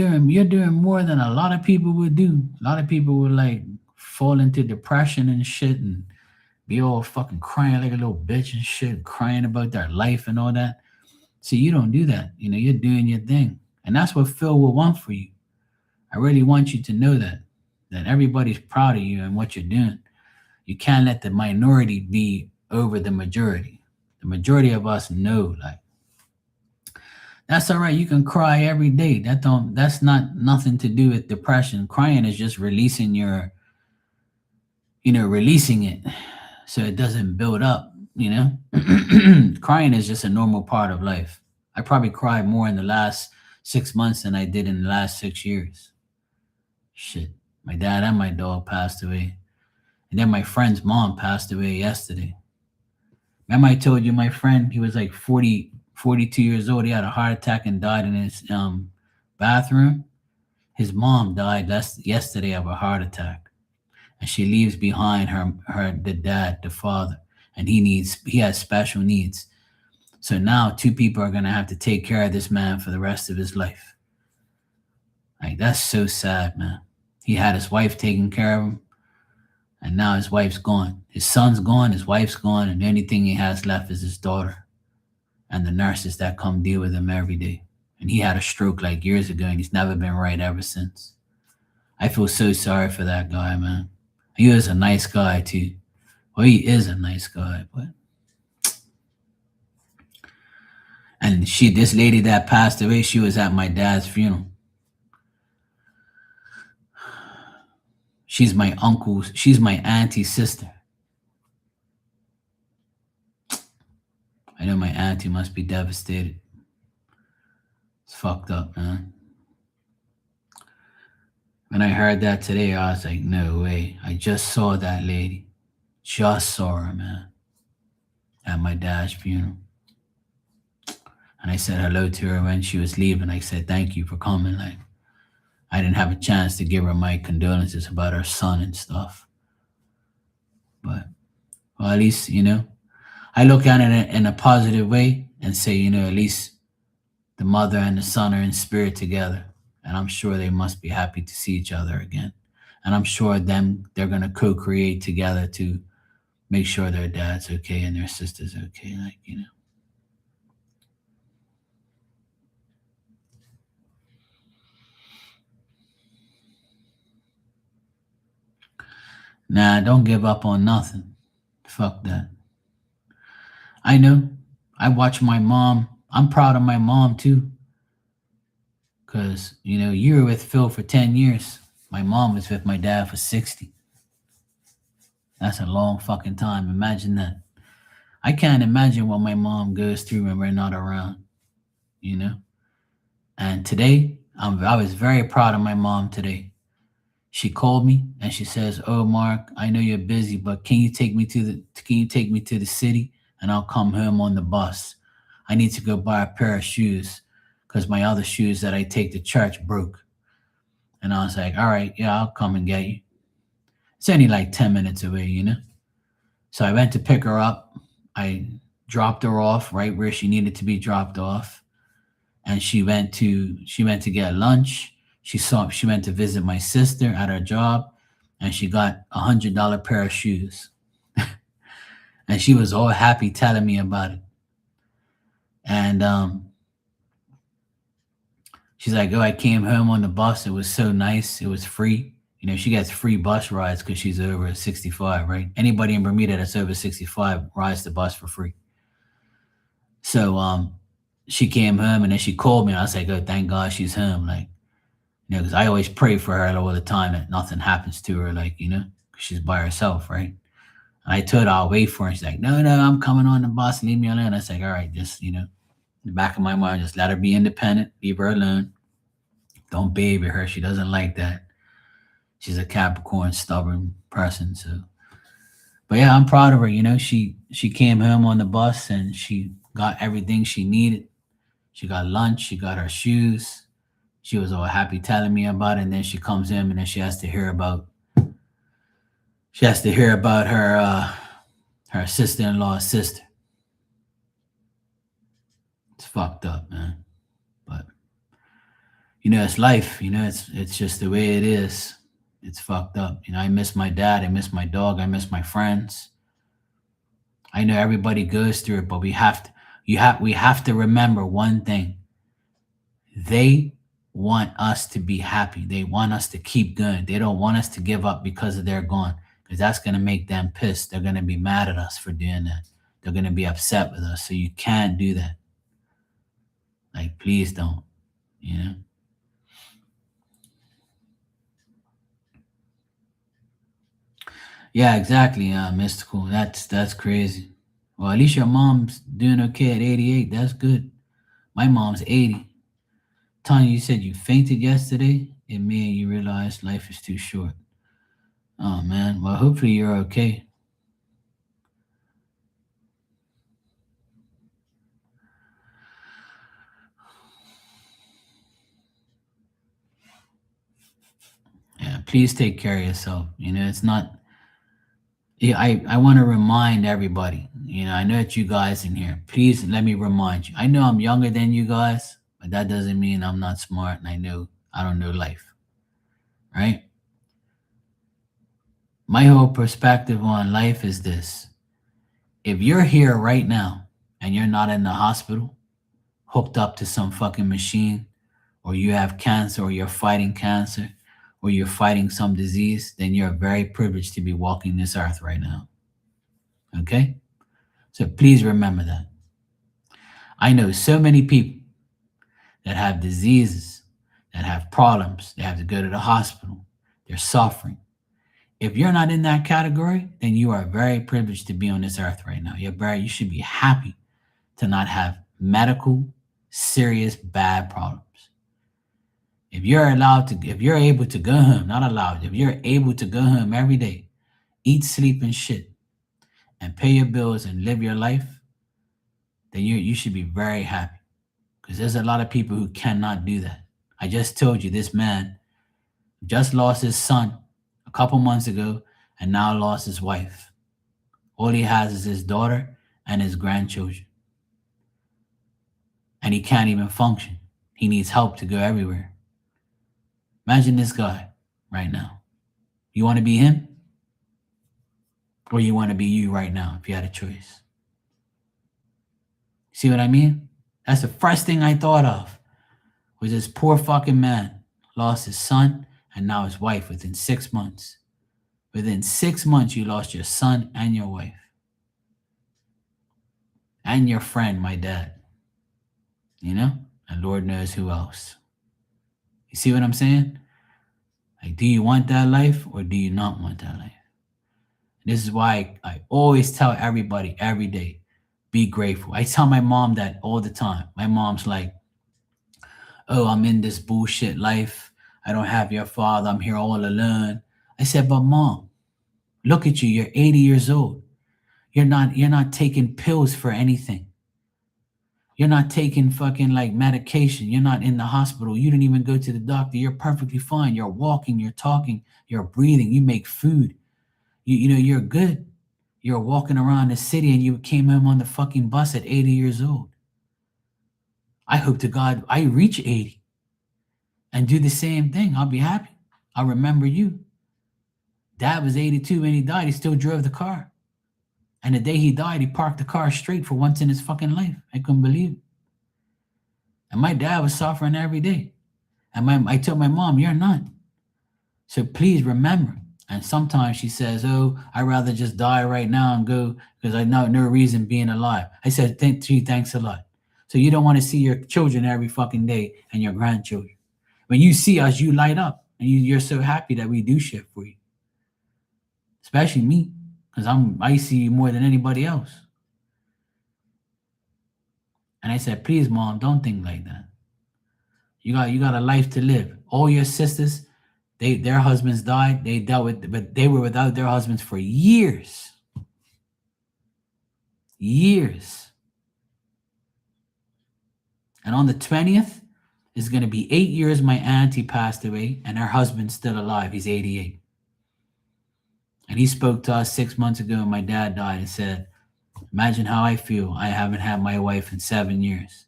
doing more than a lot of people would do. A lot of people would like fall into depression and shit and be all fucking crying like a little bitch and shit, crying about their life and all that. See, you don't do that. You're doing your thing. And that's what Phil will want for you. I really want you to know that everybody's proud of you and what you're doing. You can't let the minority be over the majority. The majority of us know, like, that's all right. You can cry every day. That's not nothing to do with depression. Crying is just releasing releasing it so it doesn't build up, Crying is just a normal part of life. I probably cried more in the last 6 months than I did in the last 6 years. Shit. My dad and my dog passed away. And then my friend's mom passed away yesterday. Remember I told you my friend, he was like 42 years old. He had a heart attack and died in his bathroom. His mom died yesterday of a heart attack. And she leaves behind the dad, the father. And he has special needs. So now 2 people are going to have to take care of this man for the rest of his life. Like, that's so sad, man. He had his wife taking care of him. And now his wife's gone. His son's gone, his wife's gone, and the only thing he has left is his daughter and the nurses that come deal with him every day. And he had a stroke like years ago, and he's never been right ever since. I feel so sorry for that guy, man. He was a nice guy, too. Well, he is a nice guy, but... And this lady that passed away, she was at my dad's funeral. She's my auntie's sister. I know my auntie must be devastated. It's fucked up, man. When I heard that today, I was like, no way. I just saw that lady. Just saw her, man. At my dad's funeral. And I said hello to her when she was leaving. I said, thank you for coming. Like, I didn't have a chance to give her my condolences about her son and stuff. But, well, at least, I look at it in a positive way and say, at least the mother and the son are in spirit together. And I'm sure they must be happy to see each other again. And I'm sure they're going to co-create together to make sure their dad's okay and their sister's okay. Like, Nah, don't give up on nothing. Fuck that. I know. I watch my mom. I'm proud of my mom too. Because, you were with Phil for 10 years. My mom was with my dad for 60. That's a long fucking time. Imagine that. I can't imagine what my mom goes through when we're not around, you know? And today, I was very proud of my mom today. She called me and she says, "Oh, Mark, I know you're busy, but can you take me to the city and I'll come home on the bus. I need to go buy a pair of shoes because my other shoes that I take to church broke." And I was like, "All right, yeah, I'll come and get you." It's only like 10 minutes away, you know? So I went to pick her up. I dropped her off right where she needed to be dropped off. And she went to get lunch. She went to visit my sister at her job, and she got $100 pair of shoes. And she was all happy telling me about it. And she's like, "Oh, I came home on the bus. It was so nice. It was free." She gets free bus rides because she's over 65, right? Anybody in Bermuda that's over 65 rides the bus for free. So she came home and then she called me. And I was like, "Oh, thank God she's home." Like, because I always pray for her all the time that nothing happens to her, like, 'cause she's by herself, right? And I told her I'll wait for her. And she's like, "No, no, I'm coming on the bus. Leave me alone." I was like, "All right, just, in the back of my mind, just let her be independent. Leave her alone. Don't baby her. She doesn't like that. She's a Capricorn, stubborn person." So, but yeah, I'm proud of her. She came home on the bus and she got everything she needed. She got lunch. She got her shoes. She was all happy telling me about it. And then she comes in and then she has to hear about her sister-in-law's sister. It's fucked up, man. But it's life. It's just the way it is. It's fucked up. I miss my dad. I miss my dog. I miss my friends. I know everybody goes through it, but we have to remember one thing. They want us to be happy. They want us to keep going. They don't want us to give up because they're gone. Because that's going to make them pissed. They're going to be mad at us for doing that. They're going to be upset with us. So you can't do that. Like, please don't. You know? Yeah, exactly. Mystical. That's crazy. Well, at least your mom's doing okay at 88. That's good. My mom's 80. Tanya, you said you fainted yesterday. It made you realize life is too short. Oh man. Well, hopefully you're okay. Yeah, please take care of yourself. It's not. Yeah, I want to remind everybody. I know that you guys in here. Please let me remind you. I know I'm younger than you guys, but that doesn't mean I'm not smart and I don't know life, right? My whole perspective on life is this: if you're here right now and you're not in the hospital, hooked up to some fucking machine, or you have cancer, or you're fighting cancer, or you're fighting some disease, then you're very privileged to be walking this earth right now. Okay? So please remember that. I know so many people that have diseases, that have problems, they have to go to the hospital, they're suffering. If you're not in that category, then you are very privileged to be on this earth right now. You should be happy to not have medical, serious, bad problems. If you're able to go home, not allowed, if you're able to go home every day, eat, sleep, and shit, and pay your bills and live your life, then you should be very happy. Because there's a lot of people who cannot do that. I just told you this man just lost his son a couple months ago and now lost his wife. All he has is his daughter and his grandchildren. And he can't even function. He needs help to go everywhere. Imagine this guy right now. You want to be him? Or you want to be you right now if you had a choice? See what I mean? That's the first thing I thought of was this poor fucking man lost his son and now his wife within 6 months. Within 6 months, you lost your son and your wife and your friend, my dad, and Lord knows who else. You see what I'm saying? Like, do you want that life or do you not want that life? This is why I always tell everybody every day, be grateful. I tell my mom that all the time. My mom's like, oh, I'm in this bullshit life. I don't have your father. I'm here all alone. I said, but mom, look at you. You're 80 years old. You're not taking pills for anything. You're not taking fucking like medication. You're not in the hospital. You didn't even go to the doctor. You're perfectly fine. You're walking, you're talking, you're breathing, you make food. You know, you're good. You're walking around the city and you came home on the fucking bus at 80 years old. I hope to God I reach 80 and do the same thing. I'll be happy. I'll remember you. Dad was 82 when he died. He still drove the car. And the day he died, he parked the car straight for once in his fucking life. I couldn't believe it. And my dad was suffering every day. And I told my mom, you're not. So please remember. And sometimes she says, oh, I'd rather just die right now and go because I know no reason being alive. I said, gee, thanks a lot. So you don't want to see your children every fucking day and your grandchildren. When you see us, you light up and you're so happy that we do shit for you. Especially me, because I see you more than anybody else. And I said, please, mom, don't think like that. You got a life to live. All your sisters, their husbands died. They dealt with, but they were without their husbands for years. Years. And on the 20th, it's going to be 8 years my auntie passed away, and her husband's still alive. He's 88. And he spoke to us 6 months ago when my dad died and said, imagine how I feel. I haven't had my wife in 7 years.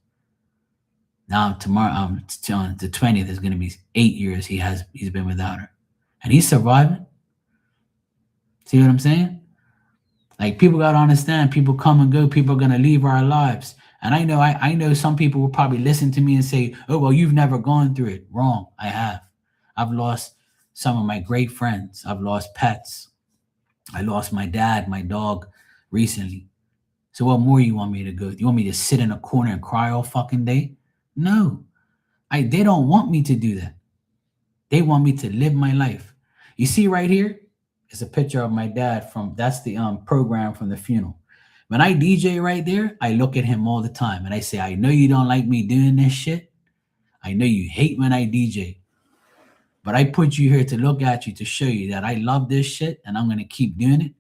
Now tomorrow, on the 20th is going to be 8 years he's been without her, and he's surviving. See what I'm saying? Like, people got to understand. People come and go. People are going to leave our lives, and I know some people will probably listen to me and say, "Oh, well, you've never gone through it." Wrong. I have. I've lost some of my great friends. I've lost pets. I lost my dad, my dog, recently. So what more you want me to go? You want me to sit in a corner and cry all fucking day? No, they don't want me to do that. They want me to live my life. You see right here is a picture of my dad that's the program from the funeral. When I DJ right there, I look at him all the time and I say, I know you don't like me doing this shit. I know you hate when I DJ. But I put you here to look at you to show you that I love this shit and I'm going to keep doing it.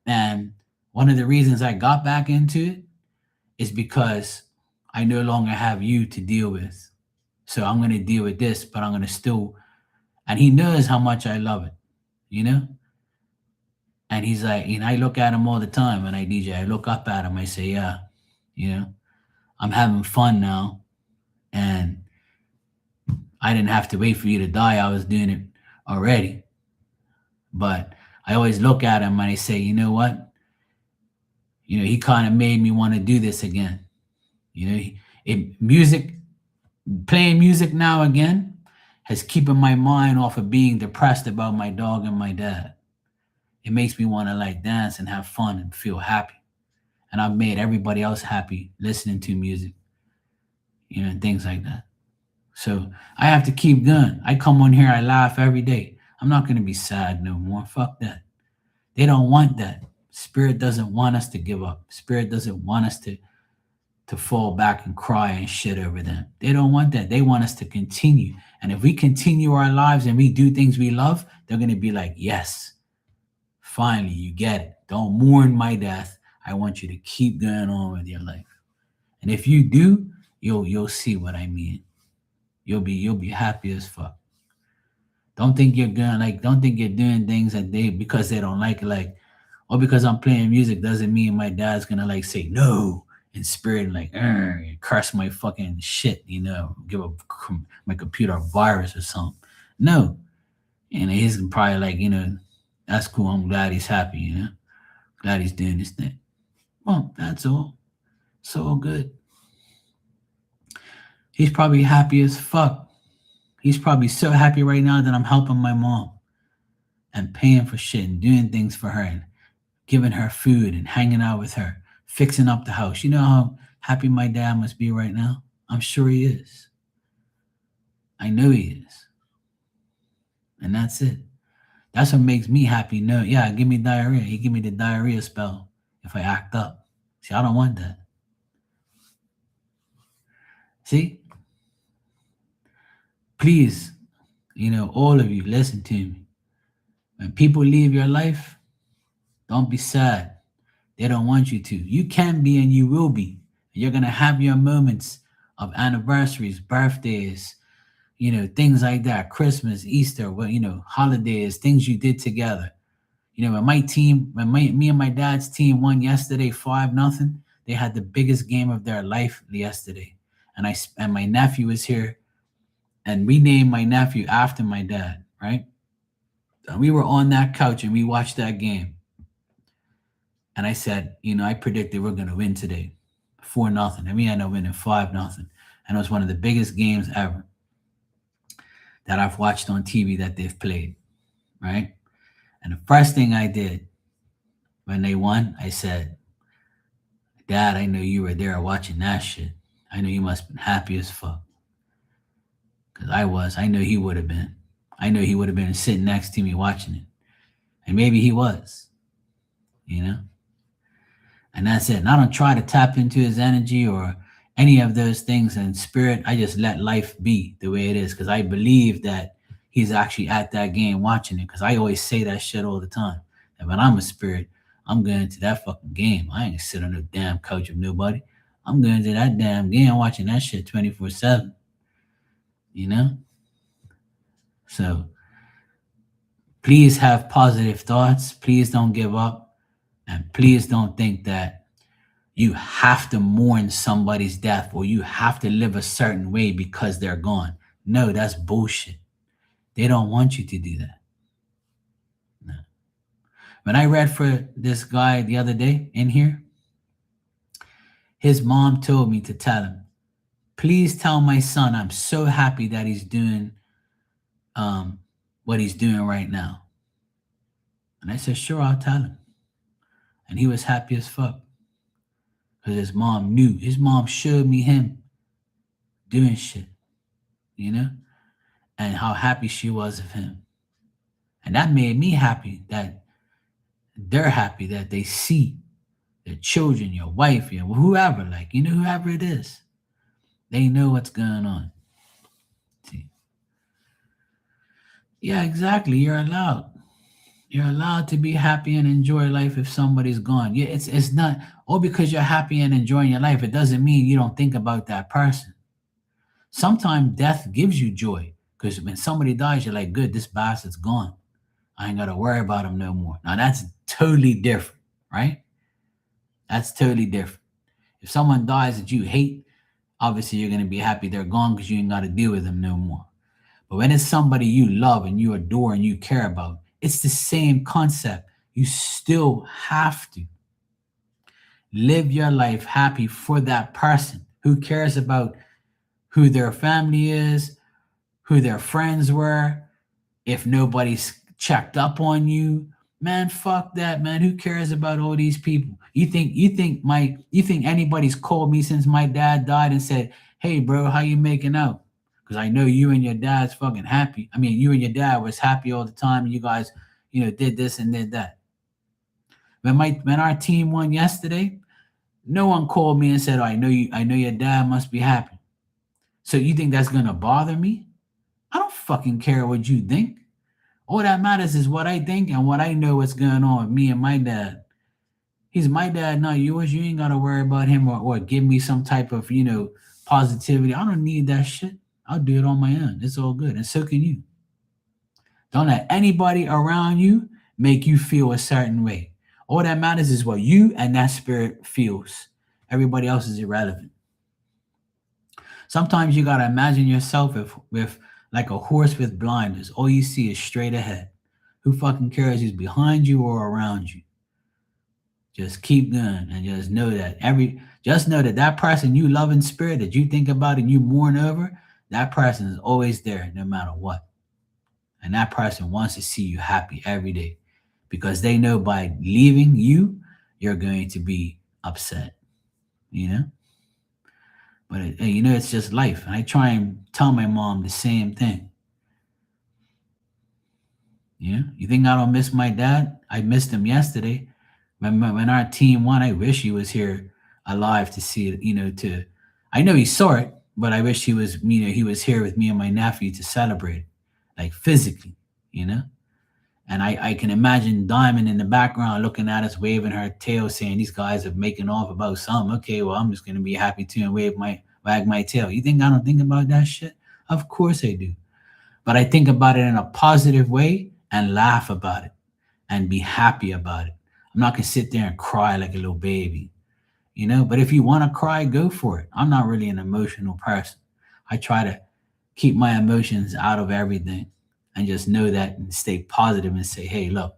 And one of the reasons I got back into it is because I no longer have you to deal with. So I'm going to deal with this, but I'm going to still, and he knows how much I love it, you know? And he's like, I look at him all the time when I DJ. I look up at him. I say, yeah, I'm having fun now. And I didn't have to wait for you to die. I was doing it already. But I always look at him and I say, you know what? He kind of made me want to do this again. Playing music now again has keeping my mind off of being depressed about my dog and my dad. It makes me want to like dance and have fun and feel happy. And I've made everybody else happy listening to music, and things like that. So I have to keep going. I come on here, I laugh every day. I'm not going to be sad no more. Fuck that. They don't want that. Spirit doesn't want us to give up. Spirit doesn't want us to fall back and cry and shit over them. They don't want that. They want us to continue. And if we continue our lives and we do things we love, they're going to be like, yes, finally, you get it. Don't mourn my death. I want you to keep going on with your life. And if you do, you'll see what I mean. You'll be happy as fuck. Don't think you're doing things because they don't like it, or because I'm playing music doesn't mean my dad's gonna say no in spirit and curse my fucking shit, give my computer a virus or something. No. And he's probably that's cool. I'm glad he's happy, glad he's doing this thing. Well, that's all. It's all good. He's probably happy as fuck. He's probably so happy right now that I'm helping my mom and paying for shit and doing things for her and giving her food and hanging out with her, fixing up the house. You know how happy my dad must be right now? I'm sure he is. I know he is. And that's it. That's what makes me happy. No, yeah, give me diarrhea. He give me the diarrhea spell if I act up. See, I don't want that. See, please, all of you, listen to me. When people leave your life, don't be sad. They don't want you to. You can be and you will be. You're gonna have your moments of anniversaries, birthdays, things like that, Christmas, Easter, holidays, things you did together. When me and my dad's team won yesterday 5-0, they had the biggest game of their life yesterday. And my nephew was here, and we named my nephew after my dad, right? And we were on that couch and we watched that game. And I said, I predicted we're gonna win today, 4-0, and we ended up winning 5-0. And it was one of the biggest games ever that I've watched on TV that they've played, right? And the first thing I did when they won, I said, Dad, I know you were there watching that shit. I know you must have been happy as fuck. Because I was. I know he would have been. I know he would have been sitting next to me watching it. And maybe he was, you know? And that's it. And I don't try to tap into his energy or any of those things in spirit. I just let life be the way it is because I believe that he's actually at that game watching it. Because I always say that shit all the time. And when I'm a spirit, I'm going to that fucking game. I ain't sit on no damn couch with nobody. I'm going to that damn game watching that shit 24/7. You know? So please have positive thoughts. Please don't give up. And please don't think that you have to mourn somebody's death or you have to live a certain way because they're gone. No, that's bullshit. They don't want you to do that. No. When I read for this guy the other day in here, his mom told me to tell him, please tell my son I'm so happy that he's doing um, what he's doing right now. And I said, sure, I'll tell him. And he was happy as fuck because his mom knew. His mom showed me him doing shit, you know, and how happy she was of him. And that made me happy that they're happy that they see their children, your wife, whoever, like, whoever it is, they know what's going on. See? Yeah, exactly. You're allowed. You're allowed to be happy and enjoy life if somebody's gone. Yeah, it's not because you're happy and enjoying your life, it doesn't mean you don't think about that person. Sometimes death gives you joy because when somebody dies, you're like, good, this bastard's gone. I ain't gotta worry about him no more. Now that's totally different, right? That's totally different. If someone dies that you hate, obviously you're gonna be happy they're gone because you ain't gotta deal with them no more. But when it's somebody you love and you adore and you care about, it's the same concept. You still have to live your life happy for that person who cares about who their family is, who their friends were, if nobody's checked up on you. Man, fuck that, man. Who cares about all these people? You think anybody's called me since my dad died and said, "Hey bro, how you making out?" Because I know you and your dad's fucking happy. I mean, you and your dad was happy all the time. And you guys, did this and did that. When our team won yesterday, no one called me and said, "Oh, I know your dad must be happy." So you think that's gonna bother me? I don't fucking care what you think. All that matters is what I think and what I know what's going on with me and my dad. He's my dad, not yours. You ain't gotta worry about him or give me some type of, positivity. I don't need that shit. I'll do it on my own. It's all good. And so can you. Don't let anybody around you make you feel a certain way. All that matters is what you and that spirit feels. Everybody else is irrelevant. Sometimes you gotta imagine yourself with like a horse with blinders. All you see is straight ahead. Who fucking cares who's behind you or around you? Just keep going and just know that that person you love in spirit that you think about and you mourn over, that person is always there no matter what. And that person wants to see you happy every day because they know by leaving you, you're going to be upset, you know? But it's just life. And I try and tell my mom the same thing. You know, you think I don't miss my dad? I missed him yesterday. When our team won, I wish he was here alive to see it. I know he saw it, but I wish he was here with me and my nephew to celebrate, like physically. You know, and I can imagine Diamond in the background looking at us, waving her tail, saying these guys are making off about something. Okay, well, I'm just gonna be happy too and wag my tail. You think I don't think about that shit? Of course I do. But I think about it in a positive way and laugh about it and be happy about it. I'm not gonna sit there and cry like a little baby, But if you want to cry, go for it. I'm not really an emotional person. I try to keep my emotions out of everything and just know that and stay positive and say, hey, look,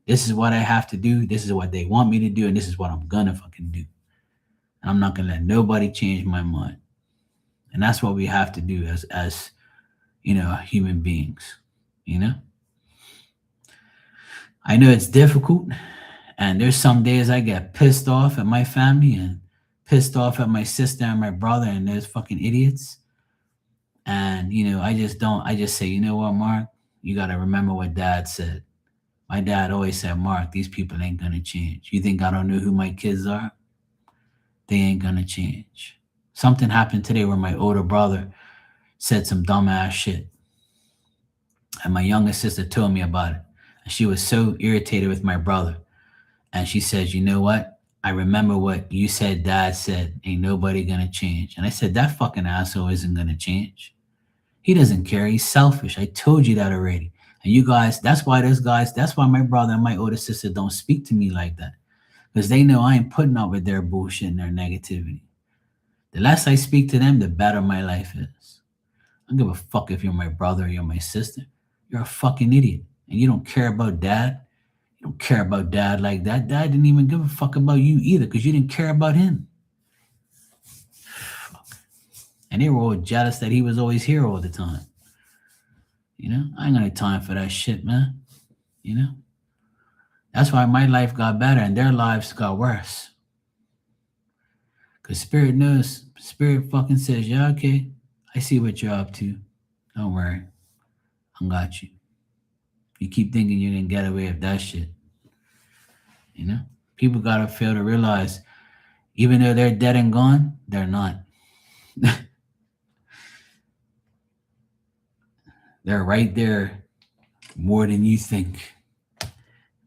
this is what I have to do. This is what they want me to do, and this is what I'm gonna fucking do. And I'm not gonna let nobody change my mind. And that's what we have to do as human beings. You know, I know it's difficult, and there's some days I get pissed off at my family and pissed off at my sister and my brother and those fucking idiots. And I just don't. I just say, you know what, Mark, you got to remember what Dad said. My dad always said, Mark, these people ain't gonna change. You think I don't know who my kids are? They ain't gonna change. Something happened today where my older brother said some dumbass shit, and my younger sister told me about it. And she was so irritated with my brother. And she says, you know what? I remember what you said Dad said. Ain't nobody gonna change. And I said, that fucking asshole isn't gonna change. He doesn't care. He's selfish. I told you that already. And you guys, that's why my brother and my older sister don't speak to me like that. Because they know I ain't putting up with their bullshit and their negativity. The less I speak to them, the better my life is. I don't give a fuck if you're my brother or you're my sister. You're a fucking idiot. And you don't care about Dad. You don't care about Dad like that. Dad didn't even give a fuck about you either because you didn't care about him. And they were all jealous that he was always here all the time. I ain't got no time for that shit, man. You know? That's why my life got better and their lives got worse. Because Spirit knows, Spirit fucking says, yeah, okay, I see what you're up to. Don't worry. I got you. You keep thinking you're going to get away with that shit. People got to fail to realize, even though they're dead and gone, they're not. They're right there more than you think.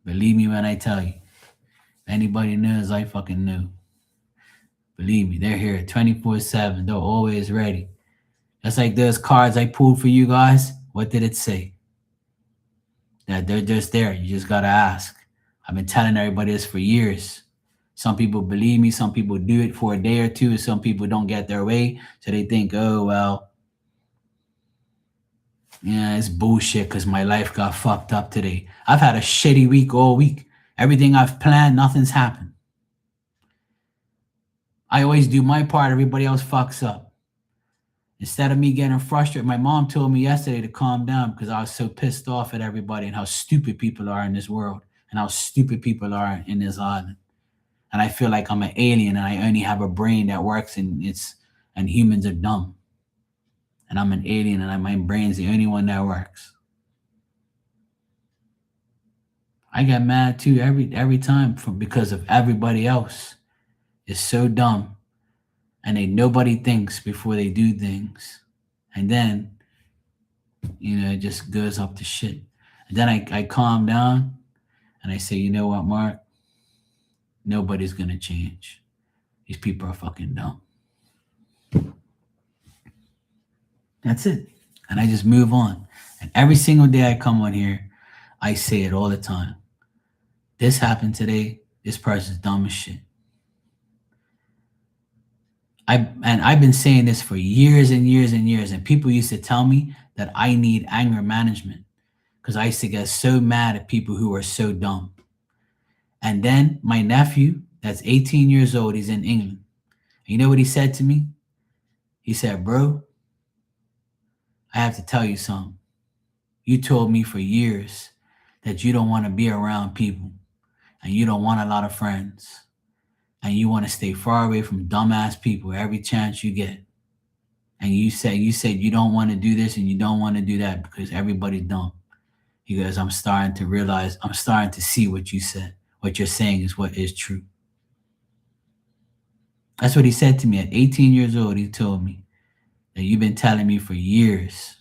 Believe me when I tell you. If anybody knows, I fucking know. Believe me, they're here 24/7. They're always ready. Just like those cards I pulled for you guys. What did it say? That they're just there. You just gotta ask. I've been telling everybody this for years. Some people believe me. Some people do it for a day or two. Some people don't get their way. So they think, oh, well, yeah, it's bullshit because my life got fucked up today. I've had a shitty week all week. Everything I've planned, nothing's happened. I always do my part. Everybody else fucks up. Instead of me getting frustrated, my mom told me yesterday to calm down because I was so pissed off at everybody and how stupid people are in this world and how stupid people are in this island. And I feel like I'm an alien and I only have a brain that works and humans are dumb. And I'm an alien and my brain's the only one that works. I get mad too every time because of everybody else is so dumb and nobody thinks before they do things. And then, it just goes up to shit. And then I calm down and I say, you know what, Mark? Nobody's going to change. These people are fucking dumb. That's it. And I just move on. And every single day I come on here, I say it all the time. This happened today. This person's dumb as shit. I've been saying this for years and years and years. And people used to tell me that I need anger management because I used to get so mad at people who are so dumb. And then my nephew, that's 18 years old, he's in England. And you know what he said to me? He said, bro, I have to tell you something. You told me for years that you don't want to be around people and you don't want a lot of friends and you want to stay far away from dumbass people every chance you get. And you said you don't want to do this and you don't want to do that because everybody's dumb. He goes, I'm starting to realize, I'm starting to see what you said. What you're saying is what is true. That's what he said to me at 18 years old. He told me that you've been telling me for years.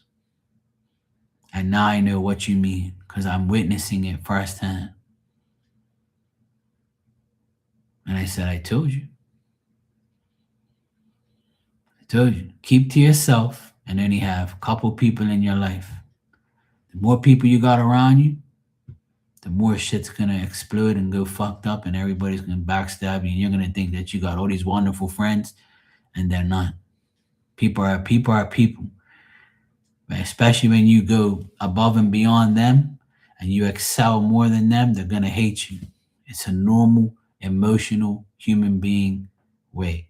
And now I know what you mean because I'm witnessing it firsthand. And I said, I told you. I told you. Keep to yourself and only have a couple people in your life. The more people you got around you, the more shit's gonna explode and go fucked up, and everybody's gonna backstab you, and you're gonna think that you got all these wonderful friends, and they're not. People are people. But especially when you go above and beyond them and you excel more than them, they're gonna hate you. It's a normal, emotional human being way.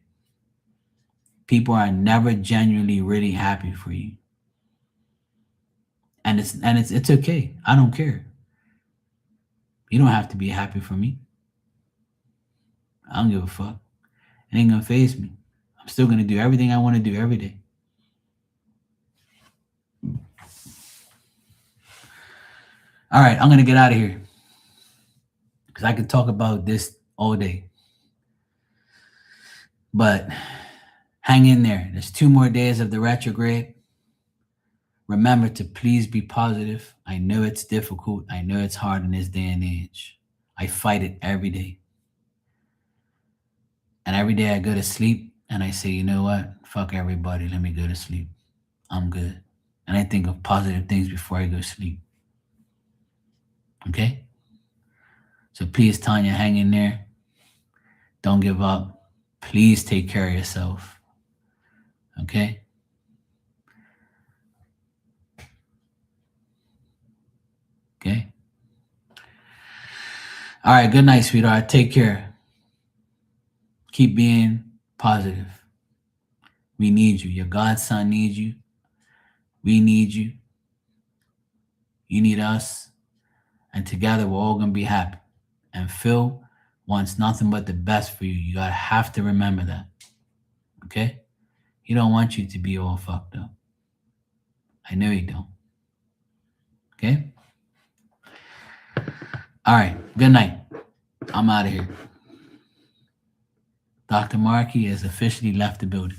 People are never genuinely really happy for you. And it's okay. I don't care. You don't have to be happy for me. I don't give a fuck. It ain't gonna faze me. I'm still gonna do everything I want to do every day. All right, I'm gonna get out of here because I could talk about this all day. But hang in there. There's 2 more days of the retrograde. Remember to please be positive. I know it's difficult. I know it's hard in this day and age. I fight it every day. And every day I go to sleep and I say, you know what? Fuck everybody. Let me go to sleep. I'm good. And I think of positive things before I go to sleep. Okay? So please, Tanya, hang in there. Don't give up. Please take care of yourself. Okay? Okay? All right. Good night, sweetheart. Take care. Keep being positive. We need you. Your godson needs you. We need you. You need us. And together we're all going to be happy. And Phil wants nothing but the best for you. You gotta have to remember that. Okay? He don't want you to be all fucked up. I know he don't. Okay? All right. Good night. I'm out of here. Dr. Markey has officially left the building.